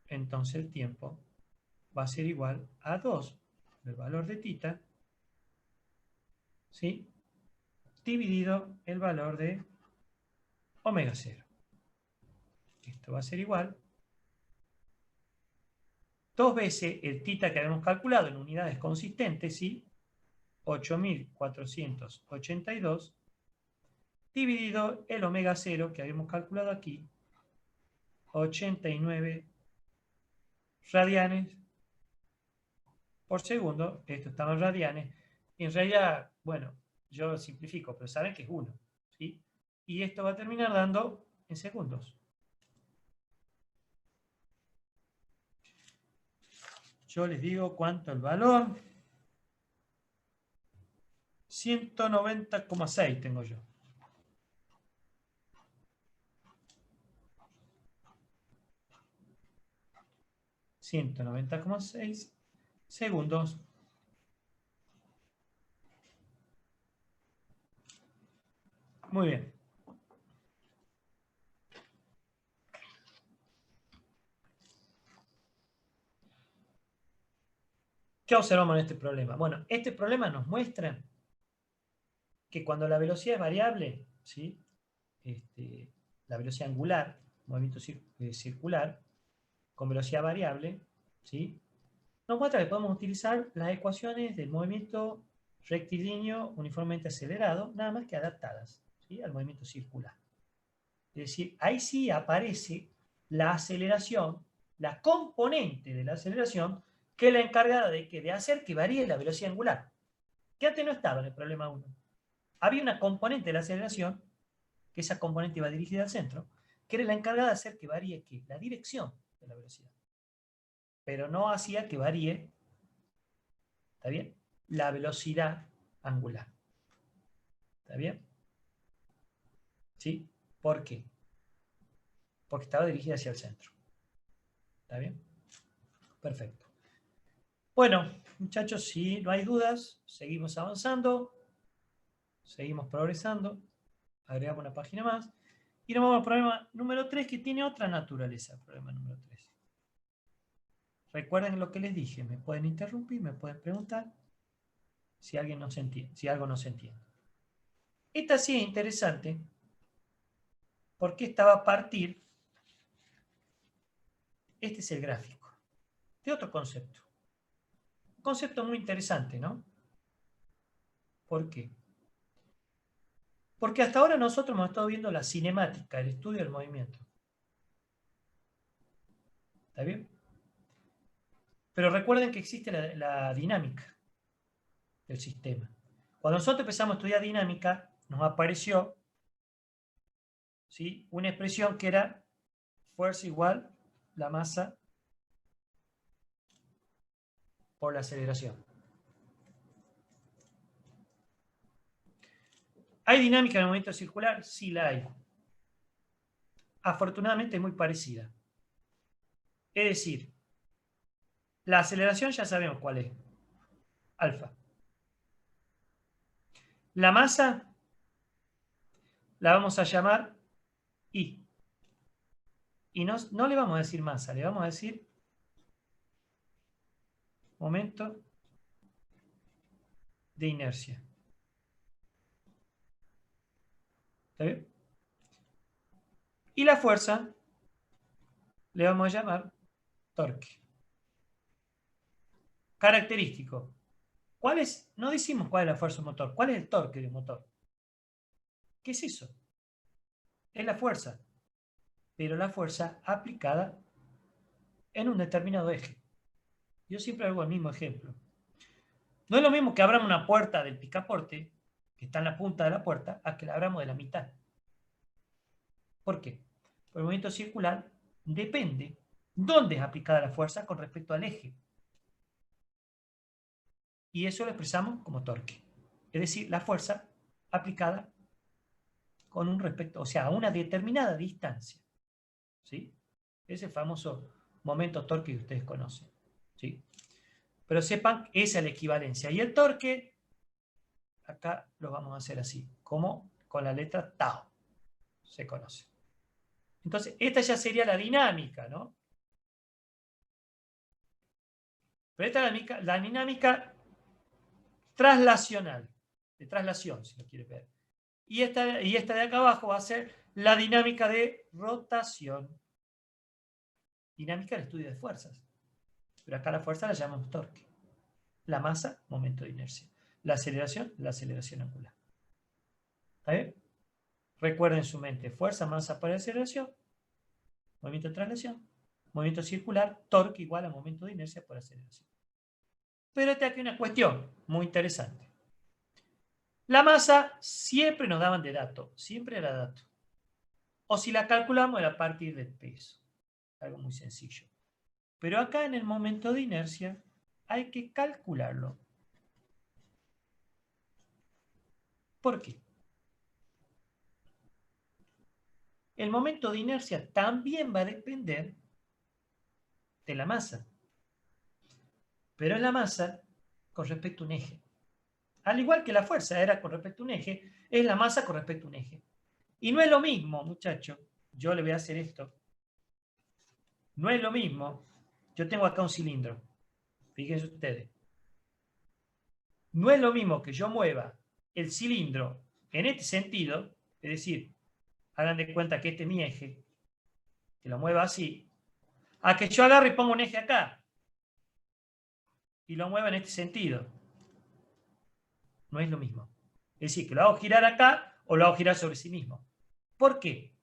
entonces el tiempo va a ser igual a 2 del valor de tita, ¿sí? Dividido el valor de omega 0. Esto va a ser igual 2 veces el tita que habíamos calculado en unidades consistentes, ¿sí? 8.482 dividido el omega 0 que habíamos calculado aquí, 89 radianes por segundo. Esto estaba en radianes. En realidad, bueno, yo simplifico, pero saben que es 1, ¿sí? Y esto va a terminar dando en segundos. Yo les digo cuánto el valor. 190,6 tengo yo. $190,6 segundos. Muy bien. ¿Qué observamos en este problema? Bueno, este problema nos muestra que cuando la velocidad es variable, ¿sí? La velocidad angular, movimiento circular, con velocidad variable, ¿sí? Nos muestra que podemos utilizar las ecuaciones del movimiento rectilíneo uniformemente acelerado, nada más que adaptadas, ¿sí? Al movimiento circular. Es decir, ahí sí aparece la aceleración, la componente de la aceleración, que es la encargada de hacer que varíe la velocidad angular, que antes no estaba en el problema 1. Había una componente de la aceleración, que esa componente iba dirigida al centro, que era la encargada de hacer que varíe la dirección de la velocidad. Pero no hacía que varíe, ¿está bien?, la velocidad angular. ¿Está bien? ¿Sí? ¿Por qué? Porque estaba dirigida hacia el centro. ¿Está bien? Perfecto. Bueno, muchachos, si no hay dudas, seguimos avanzando, seguimos progresando, agregamos una página más. Y nos vamos al problema número 3, que tiene otra naturaleza, el problema número 3. Recuerden lo que les dije, me pueden interrumpir, me pueden preguntar si alguien no se entiende, si algo no se entiende. Esta sí es interesante porque esta va a partir, este es el gráfico, de otro concepto. Un concepto muy interesante, ¿no? ¿Por qué? Porque hasta ahora nosotros hemos estado viendo la cinemática, el estudio del movimiento. ¿Está bien? Pero recuerden que existe la dinámica del sistema. Cuando nosotros empezamos a estudiar dinámica, nos apareció, ¿sí?, una expresión que era fuerza igual la masa por la aceleración. ¿Hay dinámica en el movimiento circular? Sí la hay. Afortunadamente es muy parecida. Es decir, la aceleración ya sabemos cuál es. Alfa. La masa la vamos a llamar I. Y no le vamos a decir masa, le vamos a decir momento de inercia. ¿Está bien? Y la fuerza le vamos a llamar torque. Característico. ¿Cuál es? No decimos cuál es la fuerza motor. ¿Cuál es el torque del motor? ¿Qué es eso? Es la fuerza. Pero la fuerza aplicada en un determinado eje. Yo siempre hago el mismo ejemplo. No es lo mismo que abramos una puerta del picaporte, que está en la punta de la puerta, a que la abramos de la mitad. ¿Por qué? Por el movimiento circular depende dónde es aplicada la fuerza con respecto al eje. Y eso lo expresamos como torque. Es decir, la fuerza aplicada con un respecto, o sea, a una determinada distancia. ¿Sí? Ese famoso momento torque que ustedes conocen. ¿Sí? Pero sepan, esa es la equivalencia. Y el torque, acá lo vamos a hacer así, como con la letra tau. Se conoce. Entonces, esta ya sería la dinámica, ¿no? Pero esta es la dinámica traslacional, de traslación, si lo quiere ver. Y esta de acá abajo va a ser la dinámica de rotación. Dinámica del estudio de fuerzas. Pero acá la fuerza la llamamos torque. La masa, momento de inercia. La aceleración angular. ¿Está bien? Recuerden en su mente, fuerza, masa por aceleración, movimiento de traslación, movimiento circular, torque igual a momento de inercia por aceleración. Pero esta aquí una cuestión muy interesante. La masa siempre nos daban de dato, siempre era dato. O si la calculamos era a partir del peso. Algo muy sencillo. Pero acá en el momento de inercia hay que calcularlo. ¿Por qué? El momento de inercia también va a depender de la masa. Pero es la masa con respecto a un eje. Al igual que la fuerza era con respecto a un eje, es la masa con respecto a un eje. Y no es lo mismo, muchachos. Yo le voy a hacer esto. No es lo mismo. Yo tengo acá un cilindro. Fíjense ustedes. No es lo mismo que yo mueva el cilindro en este sentido, es decir, hagan de cuenta que este es mi eje, que lo mueva así, a que yo agarre y ponga un eje acá y lo mueva en este sentido. No es lo mismo. Es decir, que lo hago girar acá o lo hago girar sobre sí mismo. ¿Por qué?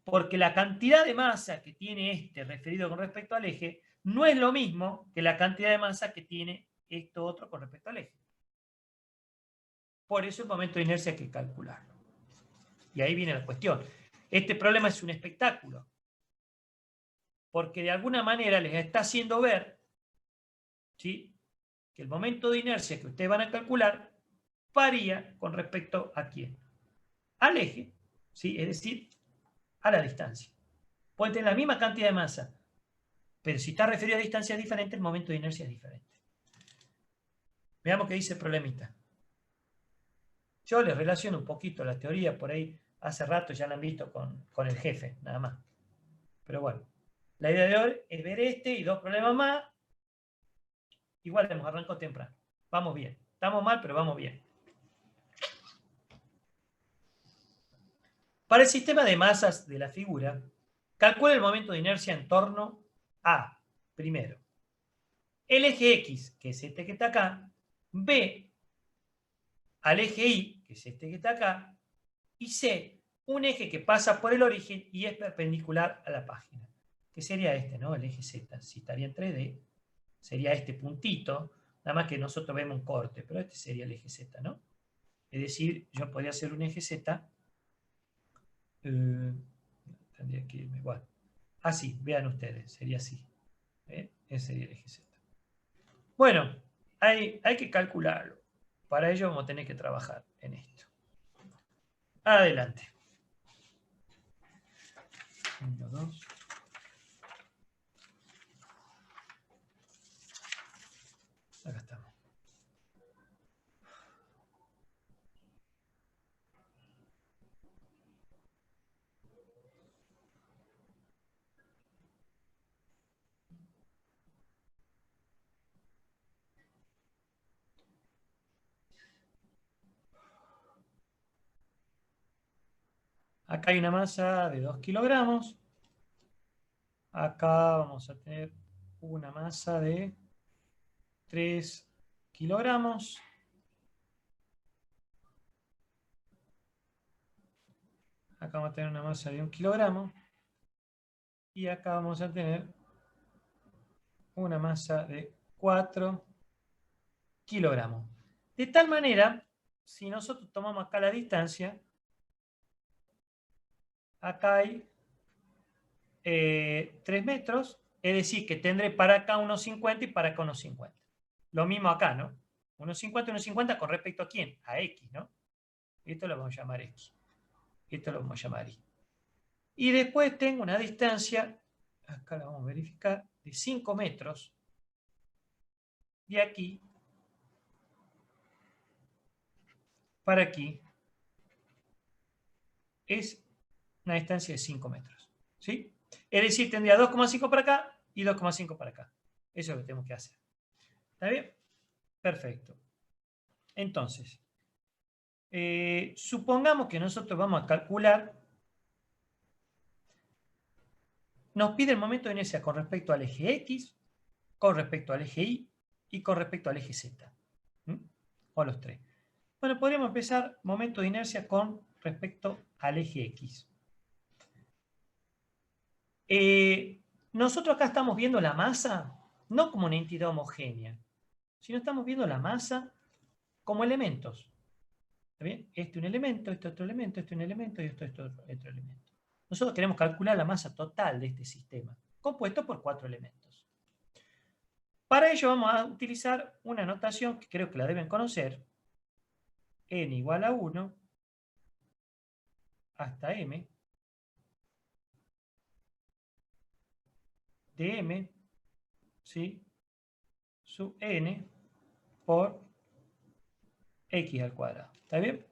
Porque la cantidad de masa que tiene este referido con respecto al eje no es lo mismo que la cantidad de masa que tiene esto otro con respecto al eje. Por eso el momento de inercia hay que calcularlo. Y ahí viene la cuestión. Este problema es un espectáculo. Porque de alguna manera les está haciendo ver, ¿sí?, que el momento de inercia que ustedes van a calcular varía con respecto a quién. Al eje, ¿sí?, es decir, a la distancia. Puede tener la misma cantidad de masa, pero si está referido a distancias diferentes, el momento de inercia es diferente. Veamos qué dice el problemita. Yo les relaciono un poquito la teoría, por ahí hace rato ya la han visto con el jefe, nada más. Pero bueno, la idea de hoy es ver este y 2 problemas más. Igual hemos arrancado temprano. Vamos bien. Estamos mal, pero vamos bien. Para el sistema de masas de la figura, calcula el momento de inercia en torno a, primero, el eje X, que es este que está acá, B, al eje Y, que es este que está acá, y C, un eje que pasa por el origen y es perpendicular a la página, que sería este, ¿no? El eje Z. Si estaría en 3D, sería este puntito, nada más que nosotros vemos un corte, pero este sería el eje Z, ¿no? Es decir, yo podría hacer un eje Z, tendría que irme igual. Así, vean ustedes, sería así. Ese sería el eje Z. Bueno, hay que calcularlo. Para ello vamos a tener que trabajar en esto. Adelante. 1, 2. Acá estamos. Acá hay una masa de 2 kilogramos. Acá vamos a tener una masa de 3 kilogramos. Acá vamos a tener una masa de 1 kilogramo. Y acá vamos a tener una masa de 4 kilogramos. De tal manera, si nosotros tomamos acá la distancia, acá hay 3 metros, es decir, que tendré para acá unos 50 y para acá unos 50. Lo mismo acá, ¿no? Unos 50 y unos 50 con respecto a quién? A X, ¿no? Esto lo vamos a llamar X. Esto lo vamos a llamar Y. Y después tengo una distancia, acá la vamos a verificar, de 5 metros de aquí para aquí. Es una distancia de 5 metros. ¿Sí? Es decir, tendría 2,5 para acá y 2,5 para acá. Eso es lo que tenemos que hacer. ¿Está bien? Perfecto. Entonces, supongamos que nosotros vamos a calcular, nos pide el momento de inercia con respecto al eje X, con respecto al eje Y y con respecto al eje Z. ¿Mm? O los tres. Bueno, podríamos empezar momento de inercia con respecto al eje X. Nosotros acá estamos viendo la masa no como una entidad homogénea, sino estamos viendo la masa como elementos. ¿Está bien? Este es un elemento, este otro elemento, este es un elemento y esto es otro elemento. Nosotros queremos calcular la masa total de este sistema, compuesto por 4 elementos. Para ello vamos a utilizar una notación que creo que la deben conocer. N igual a 1 hasta M de M, ¿sí? Sub N por X al cuadrado. ¿Está bien?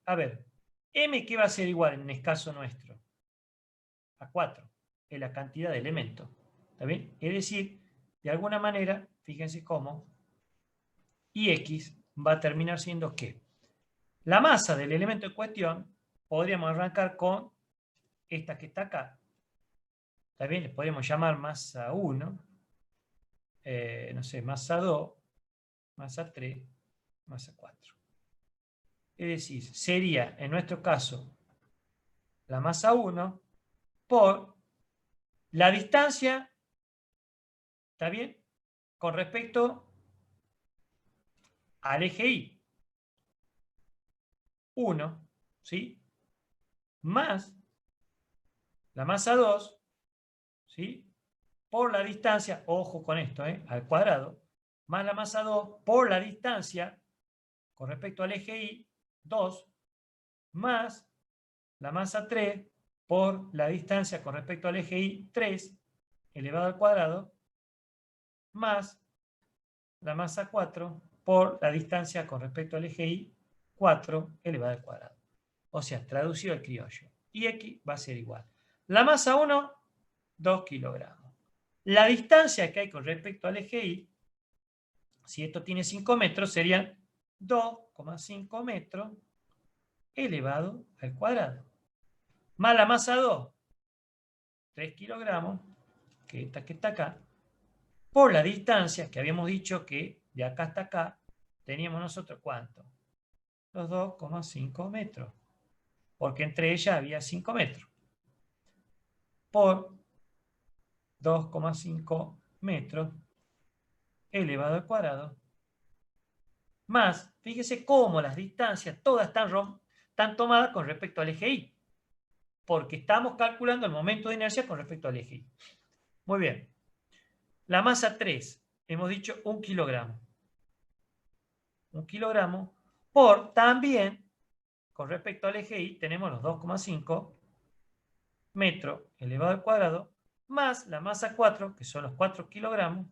A ver, M, ¿qué va a ser igual en el caso nuestro? A 4, es la cantidad de elementos. ¿Está bien? Es decir, de alguna manera, fíjense cómo, y X va a terminar siendo ¿qué? La masa del elemento en cuestión, podríamos arrancar con esta que está acá. ¿Está bien? Le podríamos llamar masa 1, no sé, masa 2, masa 3, masa 4. Es decir, sería, en nuestro caso, la masa 1 por la distancia, ¿está bien? Con respecto al eje Y. 1, ¿sí? Más la masa 2, ¿sí? Por la distancia, ojo con esto, al cuadrado, más la masa 2 por la distancia con respecto al eje Y, 2, más la masa 3 por la distancia con respecto al eje Y, 3, elevado al cuadrado, más la masa 4 por la distancia con respecto al eje Y, 4, elevado al cuadrado. O sea, traducido al criollo. Y X va a ser igual. La masa 1, 2 kilogramos. La distancia que hay con respecto al eje Y, si esto tiene 5 metros, serían 2,5 metros elevado al cuadrado. Más la masa 2, 3 kilogramos, que está acá, por la distancia que habíamos dicho que de acá hasta acá teníamos nosotros, ¿cuánto? Los 2,5 metros. Porque entre ellas había 5 metros. Por 2,5 metros elevado al cuadrado. Más, fíjese cómo las distancias todas están tomadas con respecto al eje Y. Porque estamos calculando el momento de inercia con respecto al eje Y. Muy bien. La masa 3, hemos dicho 1 kilogramo. 1 kilogramo por también, con respecto al eje Y, tenemos los 2,5 metros elevado al cuadrado, más la masa 4, que son los 4 kilogramos,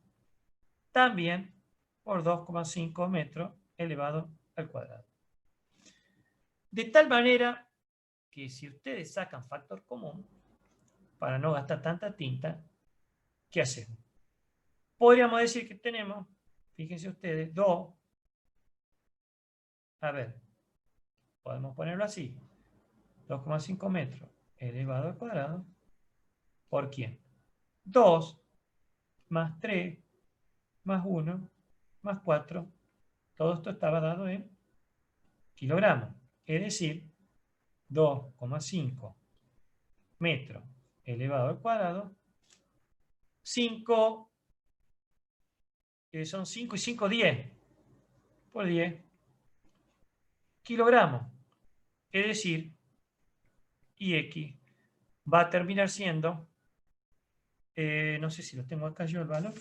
también por 2,5 metros elevado al cuadrado. De tal manera que si ustedes sacan factor común, para no gastar tanta tinta, ¿qué hacemos? Podríamos decir que tenemos, fíjense ustedes, 2, a ver, podemos ponerlo así, 2,5 metros elevado al cuadrado, ¿por quién? 2 más 3 más 1 más 4, todo esto estaba dado en kilogramos, es decir, 2,5 metros elevado al cuadrado, 5, son 5 y 5, 10, por 10 kilogramos, es decir, y X va a terminar siendo, no sé si lo tengo acá yo el valor.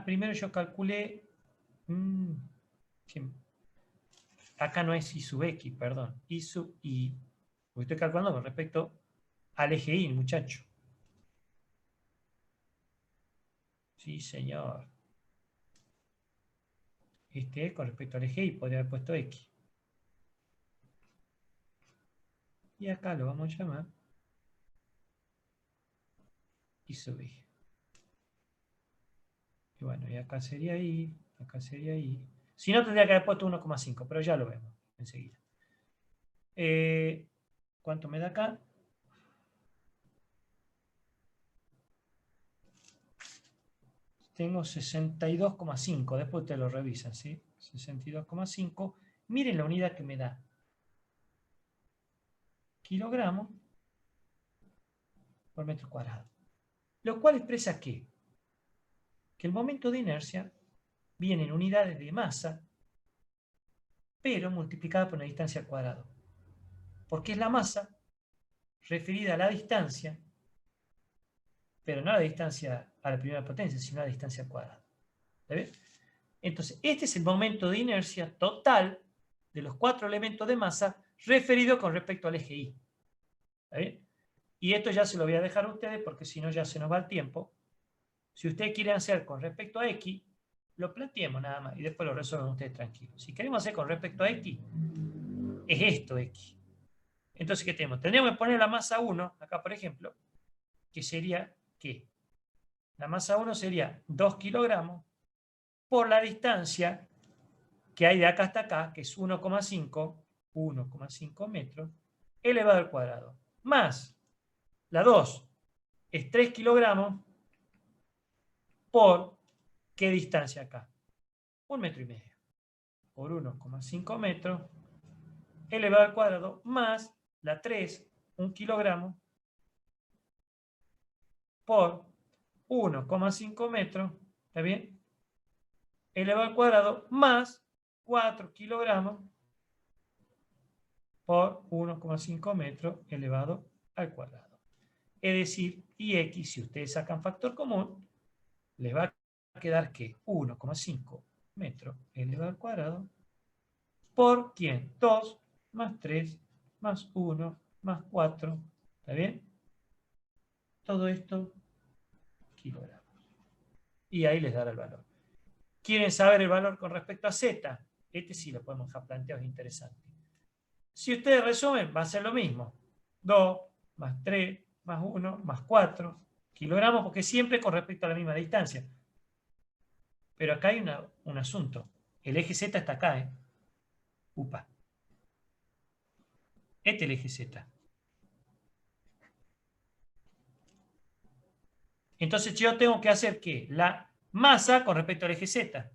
Primero yo calculé, acá no es I sub X, perdón, I sub Y, porque estoy calculando con respecto al eje Y, muchacho. Sí, señor. Este es con respecto al eje Y, podría haber puesto X. Y acá lo vamos a llamar I sub Y. Y bueno, y acá sería I, acá sería I. Si no, tendría que haber puesto 1,5, pero ya lo vemos enseguida. ¿Cuánto me da acá? Tengo 62,5, después te lo revisan, ¿sí? 62,5. Miren la unidad que me da. Kilogramos por metro cuadrado. Lo cual expresa ¿qué? Que el momento de inercia viene en unidades de masa, pero multiplicada por una distancia al cuadrado. Porque es la masa referida a la distancia, pero no a la distancia a la primera potencia, sino a la distancia al cuadrado. ¿Está bien? Entonces, este es el momento de inercia total de los 4 elementos de masa referido con respecto al eje Y. ¿Está bien? Y esto ya se lo voy a dejar a ustedes porque si no ya se nos va el tiempo. Si ustedes quieren hacer con respecto a X, lo planteemos nada más y después lo resuelven ustedes tranquilos. Si queremos hacer con respecto a X, es esto X. Entonces, ¿qué tenemos? Tenemos que poner la masa 1, acá por ejemplo, que sería, ¿qué? La masa 1 sería 2 kilogramos por la distancia que hay de acá hasta acá, que es 1,5 metros, elevado al cuadrado. Más la 2 es 3 kilogramos por, ¿qué distancia acá? 1,5 metros. Por 1,5 metros elevado al cuadrado, más la 3, 1 kilogramo, por 1,5 metros, ¿está bien? Elevado al cuadrado, más 4 kilogramos por 1,5 metros elevado al cuadrado. Es decir, y X, si ustedes sacan factor común, les va a quedar que 1,5 metros elevado al cuadrado por ¿quién? 2 más 3 más 1 más 4. ¿Está bien? Todo esto kilogramos. Y ahí les dará el valor. quieren saber el valor con respecto a Z, este sí lo podemos dejar planteado, es interesante. Si ustedes resumen, va a ser lo mismo. 2 más 3 más 1 más 4 kilogramos, porque siempre con respecto a la misma distancia. Pero acá hay un asunto. El eje Z está acá, ¿eh? Upa. Este es el eje Z. Entonces yo tengo que hacer que la masa con respecto al eje Z.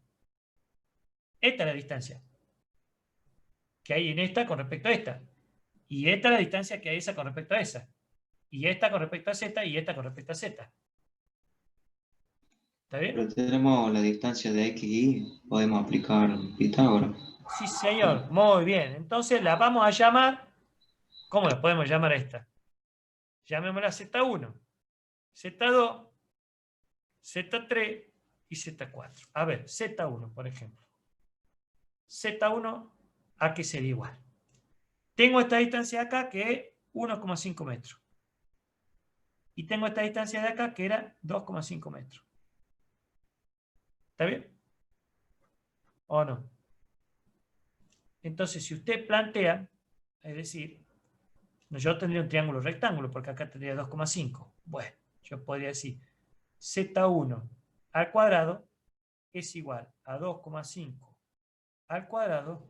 Esta es la distancia que hay en esta con respecto a esta. Y esta es la distancia que hay esa con respecto a esa. Y esta con respecto a Z y esta con respecto a Z. ¿Está bien? Pero tenemos la distancia de x y podemos aplicar Pitágoras. Sí, señor. Muy bien. Entonces la vamos a llamar. ¿Cómo la podemos llamar a esta? Llamémosla Z1, Z2, Z3 y Z4. A ver, Z1, por ejemplo. Z1, ¿a qué sería igual? Tengo esta distancia de acá que es 1,5 metros. Y tengo esta distancia de acá que era 2,5 metros. ¿Está bien? ¿O no? Entonces, si usted plantea, es decir, yo tendría un triángulo rectángulo, porque acá tendría 2,5. Bueno, yo podría decir Z1 al cuadrado es igual a 2,5 al cuadrado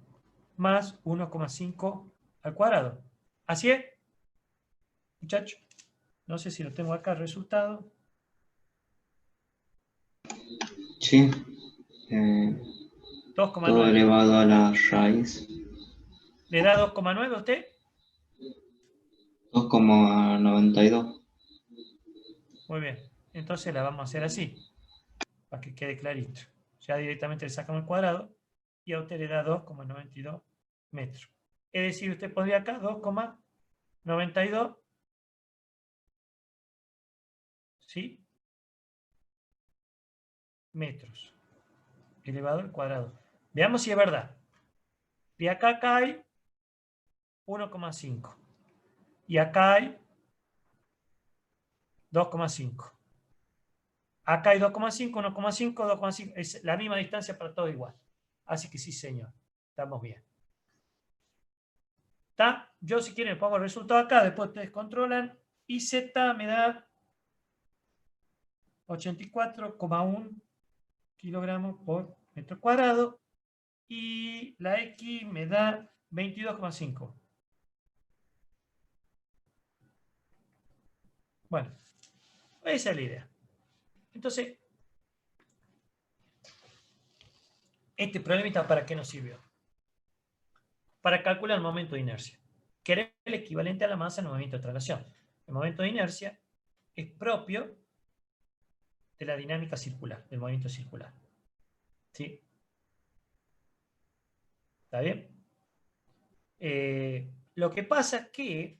más 1,5 al cuadrado. ¿Así es, muchachos? No sé si lo tengo acá el resultado. Sí. 2,9. Todo elevado a la raíz. ¿Le da 2,9 a usted? 2,92. Muy bien. Entonces la vamos a hacer así, para que quede clarito. Ya directamente le sacamos el cuadrado y a usted le da 2,92 metros. Es decir, usted pondría acá 2,92, ¿sí? Metros elevado al cuadrado. Veamos si es verdad. De acá hay 1,5 y acá hay 2,5. Acá hay 2,5, 1,5, 2,5. Es la misma distancia para todo igual. Así que sí, señor. Estamos bien. ¿Está? Yo si quieren pongo el resultado acá, después ustedes controlan. Y Z me da 84,1 kilogramos por metro cuadrado. Y la X me da 22,5. Bueno, esa es la idea. Entonces, este problemita, ¿para qué nos sirvió? Para calcular el momento de inercia, que era el equivalente a la masa en el movimiento de traslación. El momento de inercia es propio de la dinámica circular, del movimiento circular. ¿Sí? ¿Está bien? Lo que pasa es que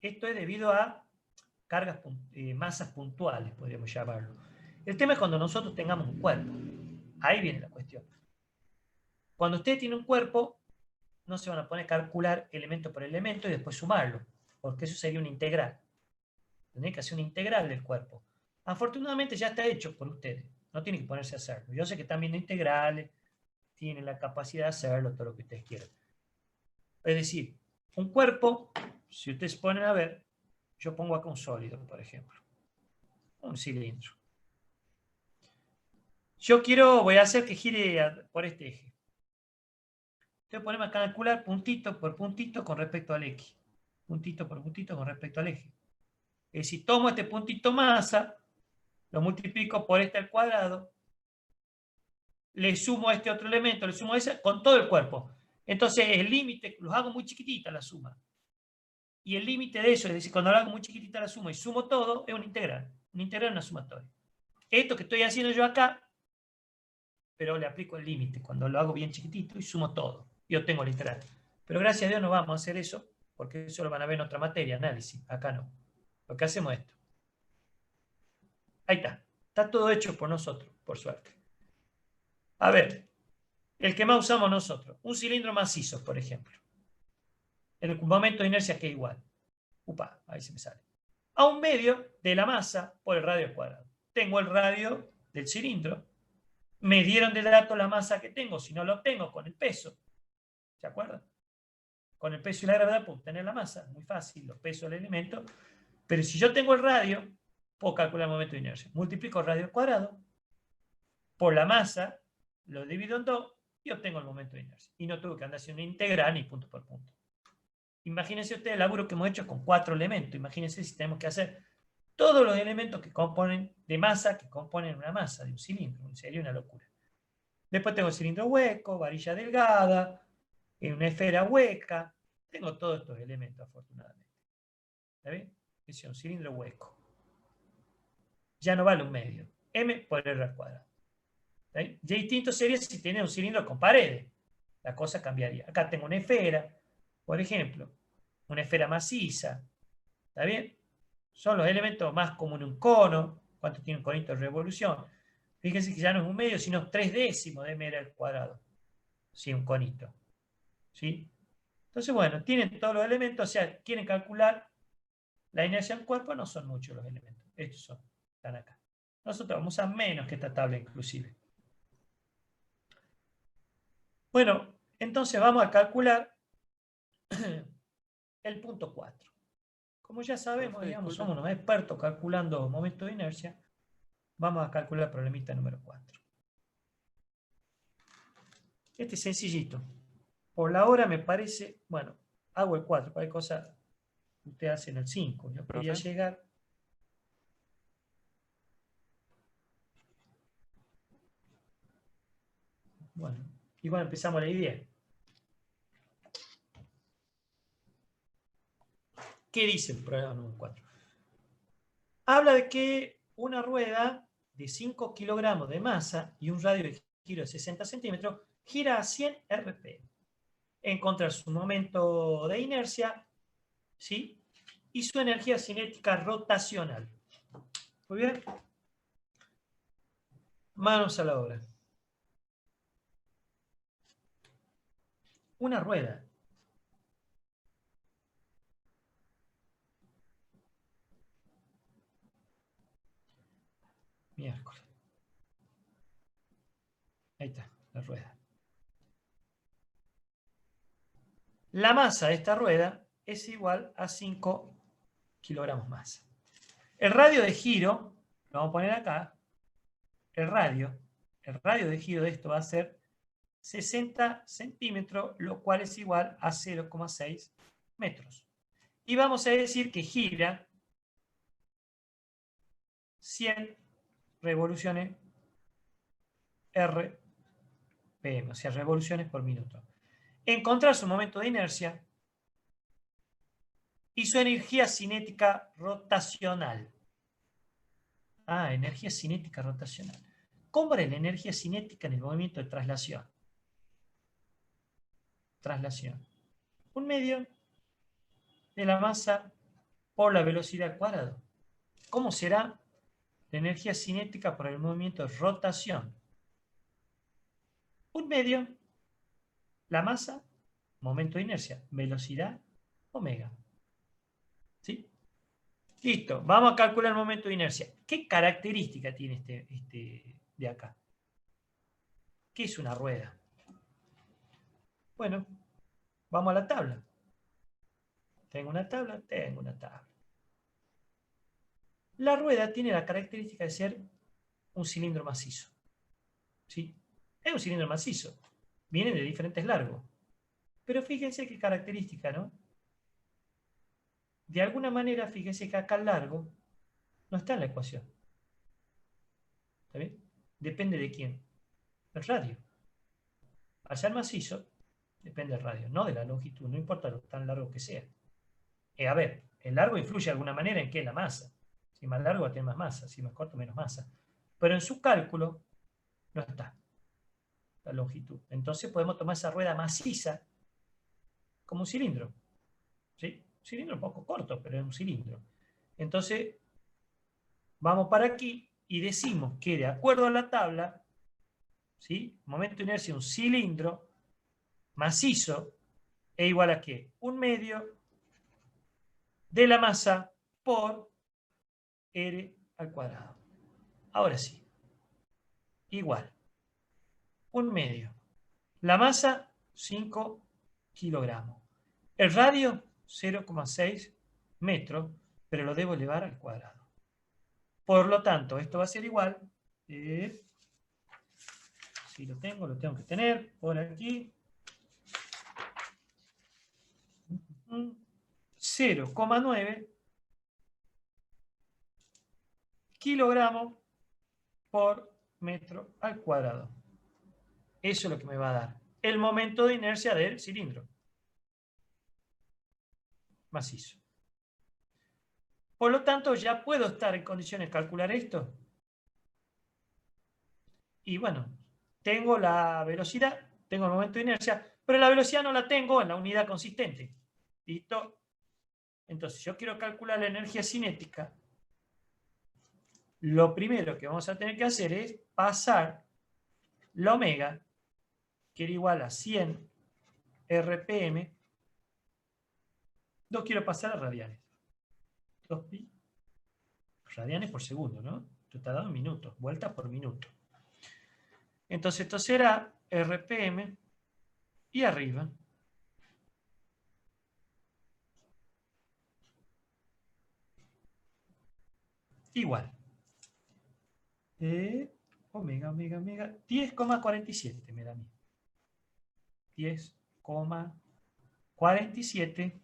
esto es debido a cargas, masas puntuales, podríamos llamarlo. El tema es cuando nosotros tengamos un cuerpo. Ahí viene la cuestión. Cuando usted tiene un cuerpo, no se van a poner a calcular elemento por elemento y después sumarlo, porque eso sería una integral. Tendría que hacer una integral del cuerpo. Afortunadamente ya está hecho por ustedes. No tienen que ponerse a hacerlo. Yo sé que están viendo integrales, tienen la capacidad de hacerlo, todo lo que ustedes quieran. Es decir, un cuerpo, si ustedes se ponen a ver, yo pongo acá un sólido, por ejemplo. Un cilindro. Yo voy a hacer que gire por este eje. Entonces ponemos a calcular puntito por puntito con respecto al X. Puntito por puntito con respecto al eje. Es decir, tomo este puntito masa, lo multiplico por este al cuadrado, le sumo a este otro elemento, le sumo a ese, con todo el cuerpo. Entonces el límite, los hago muy chiquitita la suma. Y el límite de eso, es decir, cuando lo hago muy chiquitita la suma y sumo todo, es una integral. Una integral es una sumatoria. Esto que estoy haciendo yo acá, pero le aplico el límite. Cuando lo hago bien chiquitito y sumo todo, y obtengo la integral. Pero gracias a Dios no vamos a hacer eso, porque eso lo van a ver en otra materia, análisis. Acá no. Lo que hacemos es esto. Ahí está. Está todo hecho por nosotros, por suerte. A ver, el que más usamos nosotros. Un cilindro macizo, por ejemplo. El momento de inercia que es igual. Upa, ahí se me sale. A un medio de la masa por el radio al cuadrado. Tengo el radio del cilindro. me dieron de dato la masa que tengo, si no lo obtengo con el peso. ¿Se acuerdan? Con el peso y la gravedad puedo obtener la masa, muy fácil, los pesos del elemento. Pero si yo tengo el radio, puedo calcular el momento de inercia. Multiplico el radio al cuadrado por la masa, lo divido en 2 y obtengo el momento de inercia. Y no tuve que andar haciendo una integral ni punto por punto. Imagínense ustedes el laburo que hemos hecho con 4 elementos. Imagínense si tenemos que hacer todos los elementos que componen de masa, que componen una masa de un cilindro. Sería una locura. Después tengo el cilindro hueco, varilla delgada, una esfera hueca. Tengo todos estos elementos, afortunadamente. ¿Está bien? Es un cilindro hueco. Ya no vale un medio. M por R al cuadrado. ¿Sí? Ya distinto sería si tiene un cilindro con paredes. La cosa cambiaría. Acá tengo una esfera, por ejemplo, una esfera maciza. ¿Está bien? Son los elementos más comunes. Un cono. ¿Cuánto tiene un conito de revolución? Fíjense que ya no es un medio, sino 3/10 de m al cuadrado. Sí, un conito. ¿Sí? Entonces, bueno, tienen todos los elementos. O sea, quieren calcular la inercia del cuerpo. No son muchos los elementos. Estos son. Están acá. Nosotros vamos a menos que esta tabla inclusive. Bueno, entonces vamos a calcular el punto 4. Como ya sabemos, digamos, somos unos expertos calculando momentos de inercia, vamos a calcular el problemita número 4. Este es sencillito. Por la hora me parece, bueno, hago el 4, cualquier cosa usted hace en el 5. Yo quería llegar. Bueno, igual empezamos la idea. ¿Qué dice el problema número 4? Habla de que una rueda de 5 kilogramos de masa y un radio de giro de 60 centímetros gira a 100 RPM. Encontrar su momento de inercia, ¿sí? Y su energía cinética rotacional. Muy bien. Manos a la obra. Una rueda. Miércoles. Ahí está, la rueda. La masa de esta rueda es igual a 5 kilogramos más. El radio de giro, lo vamos a poner acá, el radio de giro de esto va a ser 60 centímetros, lo cual es igual a 0,6 metros. Y vamos a decir que gira 100 revoluciones RPM, o sea, revoluciones por minuto. Encontrar su momento de inercia y su energía cinética rotacional. Ah, energía cinética rotacional. ¿Cómo era la energía cinética en el movimiento de traslación? Traslación. Un medio de la masa por la velocidad al cuadrado. ¿Cómo será la energía cinética por el movimiento de rotación? Un medio, la masa, momento de inercia, velocidad, omega. ¿Sí? Listo, vamos a calcular el momento de inercia. ¿Qué característica tiene este de acá? ¿Qué es una rueda? Bueno, vamos a la tabla. Tengo una tabla, tengo una tabla. La rueda tiene la característica de ser un cilindro macizo. ¿Sí? Es un cilindro macizo. Vienen de diferentes largos. Pero fíjense qué característica, ¿no? De alguna manera, fíjense que acá el largo no está en la ecuación. ¿Está bien? Depende de quién. El radio. Al ser macizo, depende del radio, no de la longitud, no importa lo tan largo que sea. A ver, el largo influye de alguna manera en qué es la masa. Si más largo va a tener más masa, si más corto menos masa. Pero en su cálculo no está la longitud. Entonces podemos tomar esa rueda maciza como un cilindro. ¿Sí? Un cilindro un poco corto, pero es un cilindro. Entonces, vamos para aquí y decimos que de acuerdo a la tabla, ¿sí? Momento de inercia, un cilindro macizo es igual a ¿qué? Un medio de la masa por R al cuadrado. Ahora sí, igual. 1/2. La masa, 5 kilogramos. El radio, 0,6 metros, pero lo debo elevar al cuadrado. Por lo tanto, esto va a ser igual. Si lo tengo que tener por aquí. 0,9 kilogramos por metro al cuadrado. Eso es lo que me va a dar el momento de inercia del cilindro macizo. Por lo tanto, ya puedo estar en condiciones de calcular esto. Y bueno, tengo la velocidad, tengo el momento de inercia, pero la velocidad no la tengo en la unidad consistente. ¿Listo? Entonces, yo quiero calcular la energía cinética. Lo primero que vamos a tener que hacer es pasar la omega, que era igual a 100 RPM. No quiero pasar a radianes. 2pi radianes por segundo, ¿no? Esto está dado en minutos, vueltas por minuto. Entonces esto será RPM y arriba igual. Omega, 10,47 me da a mí. 10,47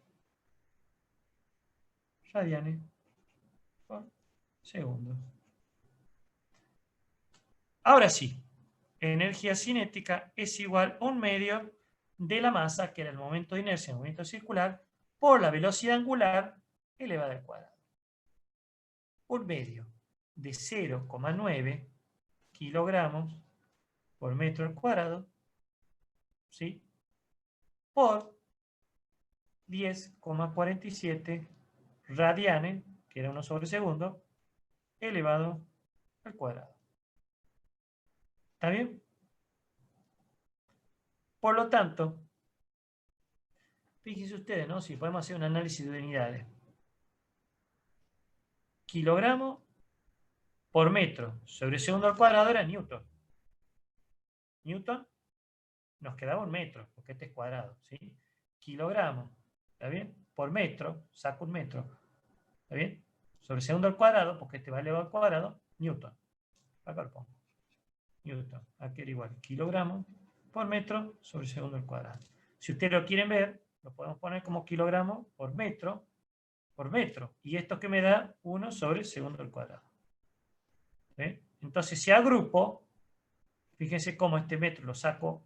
radianes por segundo. Ahora sí, energía cinética es igual a 1/2 de la masa, que era el momento de inercia, el momento circular, por la velocidad angular elevada al cuadrado. 1/2 de 0,9 kilogramos por metro al cuadrado, ¿sí? Por 10,47 radianes, que era 1 sobre segundo, elevado al cuadrado. ¿Está bien? Por lo tanto, fíjense ustedes, ¿no? Si podemos hacer un análisis de unidades. Kilogramo por metro sobre segundo al cuadrado era Newton. Newton nos quedaba 1 metro, porque este es cuadrado, ¿sí? Kilogramo, ¿está bien? Por metro, saco 1 metro, ¿está bien? Sobre segundo al cuadrado, porque este va elevado al cuadrado, Newton. Acá lo pongo. Newton, aquí era igual. Kilogramo por metro sobre segundo al cuadrado. Si ustedes lo quieren ver, lo podemos poner como kilogramo por metro. Y esto que me da 1 sobre segundo al cuadrado. ¿Sí? Entonces, si agrupo, fíjense cómo este metro lo saco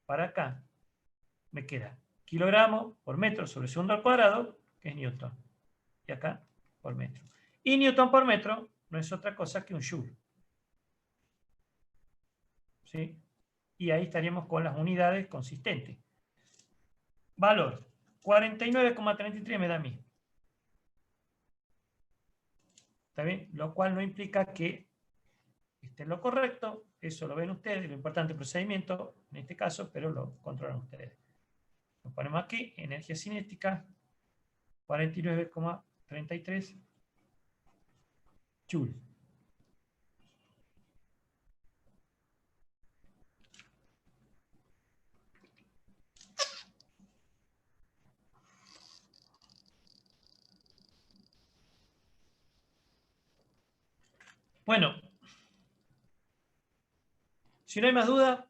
para acá, me queda kilogramo por metro sobre segundo al cuadrado, que es Newton. Y acá, por metro. Y Newton por metro no es otra cosa que un joule. ¿Sí? Y ahí estaríamos con las unidades consistentes. Valor, 49,33 me da a mí. ¿Está bien? Lo cual no implica que esté en lo correcto. Eso lo ven ustedes, lo importante es el procedimiento, en este caso, pero lo controlan ustedes. Lo ponemos aquí, energía cinética, 49,33 joules. Bueno, si no hay más duda,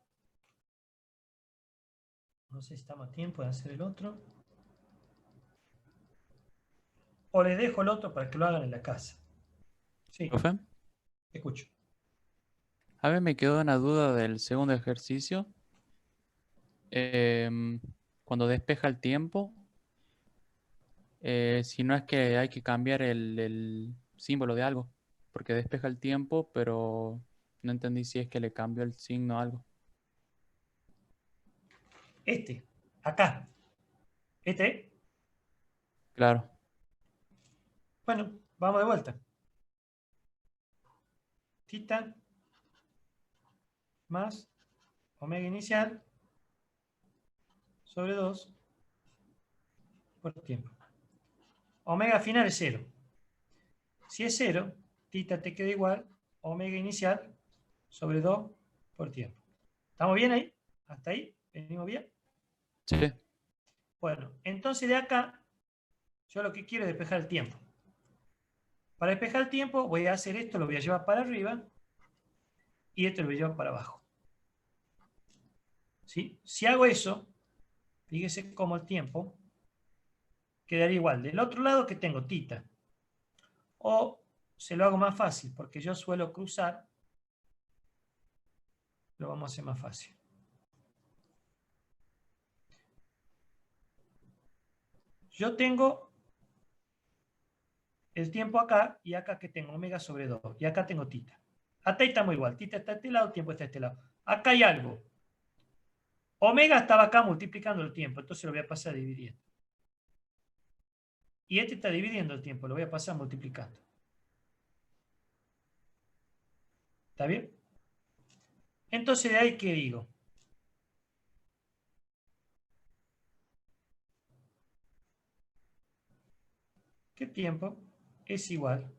no sé si estamos a tiempo de hacer el otro. O les dejo el otro para que lo hagan en la casa. Sí, ¿Profe? escucho. A ver, me quedó una duda del segundo ejercicio. Cuando despeja el tiempo, si no es que hay que cambiar el símbolo de algo, porque despeja el tiempo, pero no entendí si es que le cambió el signo a algo. Acá. Este. Claro. Bueno, vamos de vuelta. Tita más omega inicial sobre 2 por tiempo. Omega final es 0. Si es 0, tita te queda igual omega inicial sobre 2 por tiempo. ¿Estamos bien ahí? ¿Hasta ahí? ¿Venimos bien? Sí. Bueno, entonces de acá, yo lo que quiero es despejar el tiempo. Para despejar el tiempo voy a hacer esto, lo voy a llevar para arriba y esto lo voy a llevar para abajo. ¿Sí? Si hago eso, fíjese cómo el tiempo quedaría igual. Del otro lado que tengo tita. O se lo hago más fácil, porque yo suelo cruzar. Lo vamos a hacer más fácil. Yo tengo el tiempo acá y acá que tengo omega sobre 2. Y acá tengo tita. Hasta ahí estamos igual. Tita está a este lado, tiempo está a este lado. Acá hay algo. Omega estaba acá multiplicando el tiempo, entonces lo voy a pasar dividiendo. Y este está dividiendo el tiempo, lo voy a pasar multiplicando. ¿Está bien? Entonces, ¿de ahí qué digo? Que tiempo es igual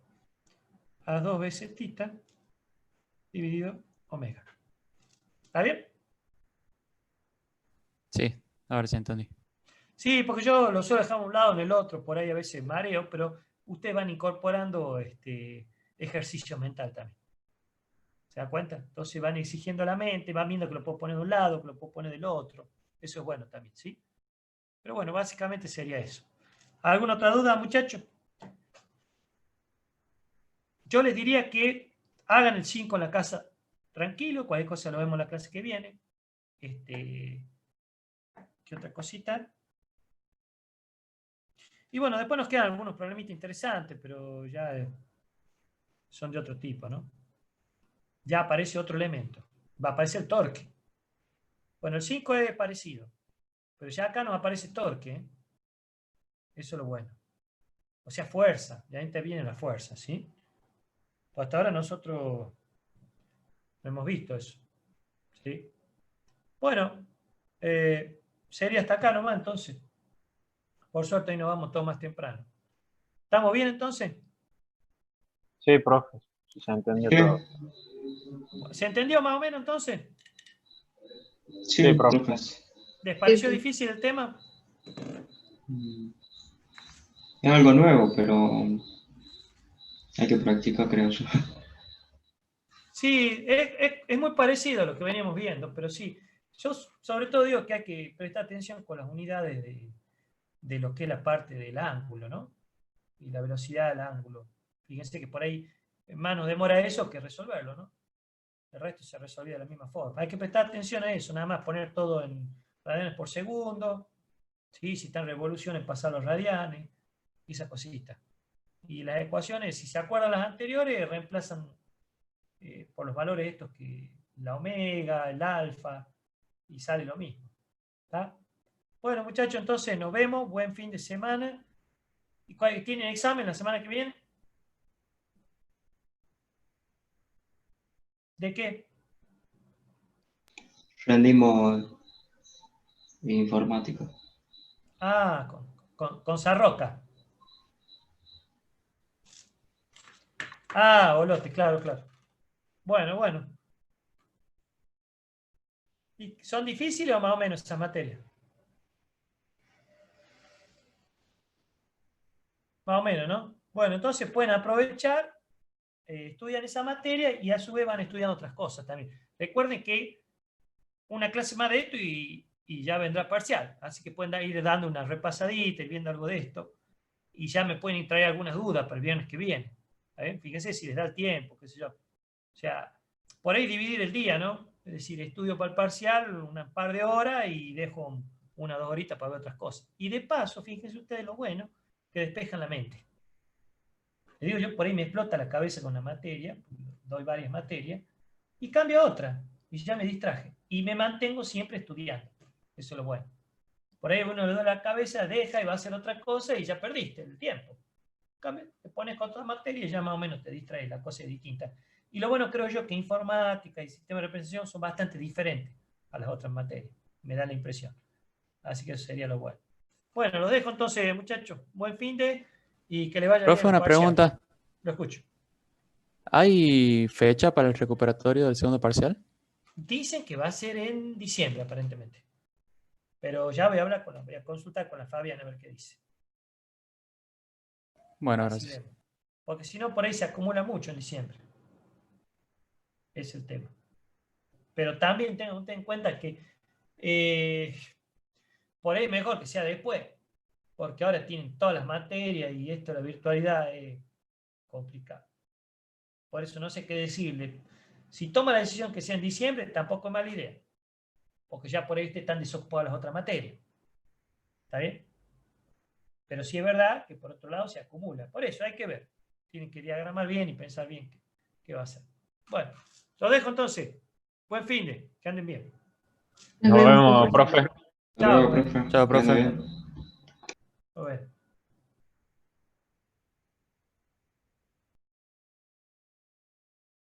a 2 veces tita dividido omega. ¿Está bien? Sí, a ver si entendí. Sí, porque yo lo suelo dejar a un lado en el otro, por ahí a veces mareo, pero ustedes van incorporando ejercicio mental también. ¿Se da cuenta? Entonces van exigiendo a la mente, van viendo que lo puedo poner de un lado, que lo puedo poner del otro. Eso es bueno también, ¿sí? Pero bueno, básicamente sería eso. ¿Alguna otra duda, muchachos? Yo les diría que hagan el 5 en la casa tranquilo, cualquier cosa lo vemos en la clase que viene. ¿Qué otra cosita? Y bueno, después nos quedan algunos problemitas interesantes, pero ya son de otro tipo, ¿no? Ya aparece otro elemento. Va a aparecer torque. Bueno, el 5 es parecido, pero ya acá nos aparece torque, ¿eh? Eso es lo bueno. O sea, fuerza. Ya interviene la fuerza, ¿sí? Pues hasta ahora nosotros no hemos visto eso, ¿sí? Bueno, sería hasta acá nomás entonces. Por suerte hoy nos vamos todos más temprano. ¿Estamos bien entonces? Sí, profe, sí se entendió Sí, todo. ¿Se entendió más o menos entonces? sí, Sí, profe. profe. ¿Les pareció difícil el tema? Es algo nuevo, pero hay que practicar, creo yo. Sí, es muy parecido a lo que veníamos viendo, pero sí, yo sobre todo digo que hay que prestar atención con las unidades de lo que es la parte del ángulo, ¿no? Y la velocidad del ángulo. Fíjense que por ahí más nos demora eso que resolverlo, ¿no? El resto se resolvía de la misma forma. Hay que prestar atención a eso, nada más poner todo en radianes por segundo, ¿sí? Si están revoluciones, pasar los radianes, y esa cosita. Y las ecuaciones, si se acuerdan las anteriores, reemplazan por los valores estos que la omega, el alfa, y sale lo mismo. ¿Está? Bueno, muchachos, entonces nos vemos. Buen fin de semana. ¿Y tienen examen la semana que viene? ¿De qué? Rendimos informática. Ah, con Sarroca. Ah, Olote, claro, claro. Bueno, bueno. ¿Y son difíciles o más o menos esas materias? Más o menos, ¿no? Bueno, entonces pueden aprovechar, estudian esa materia y a su vez van estudiando otras cosas también. Recuerden que una clase más de esto y ya vendrá parcial. Así que pueden ir dando una repasadita y viendo algo de esto. Y ya me pueden traer algunas dudas para el viernes que viene. Fíjense si les da el tiempo, qué sé yo. O sea, por ahí dividir el día, ¿no? Es decir, estudio para el parcial un par de horas y dejo 1 o 2 horitas para ver otras cosas. Y de paso, fíjense ustedes lo bueno, que despejan la mente. Le digo yo, por ahí me explota la cabeza con la materia, doy varias materias, y cambio a otra, y ya me distraje. Y me mantengo siempre estudiando. Eso es lo bueno. Por ahí uno le da la cabeza, deja y va a hacer otra cosa y ya perdiste el tiempo. Cambio, te pones con otra materia y ya más o menos te distraes, la cosa es distinta. Y lo bueno creo yo que informática y sistema de representación son bastante diferentes a las otras materias. Me da la impresión. Así que eso sería lo bueno. Bueno, lo dejo entonces, muchachos. Buen fin de y que le vaya bien Profe, el una parcial. pregunta. Lo escucho. ¿Hay fecha para el recuperatorio del segundo parcial? Dicen que va a ser en diciembre, aparentemente. Pero ya voy a hablar voy a consultar con la Fabiana a ver qué dice. Bueno, Así gracias. vemos. Porque si no, por ahí se acumula mucho en diciembre. Es el tema. Pero también ten en cuenta que por ahí es mejor que sea después. Porque ahora tienen todas las materias y esto, la virtualidad es complicado. Por eso no sé qué decirle. Si toma la decisión que sea en diciembre, tampoco es mala idea. Porque ya por ahí están desocupadas las otras materias. ¿Está bien? Pero sí es verdad que por otro lado se acumula. Por eso hay que ver. Tienen que diagramar bien y pensar bien qué va a hacer. Bueno, lo dejo entonces. Buen fin de, que anden bien. Nos vemos, profe. Hasta luego, Chao. profe. Chao, Que ande profe. bien.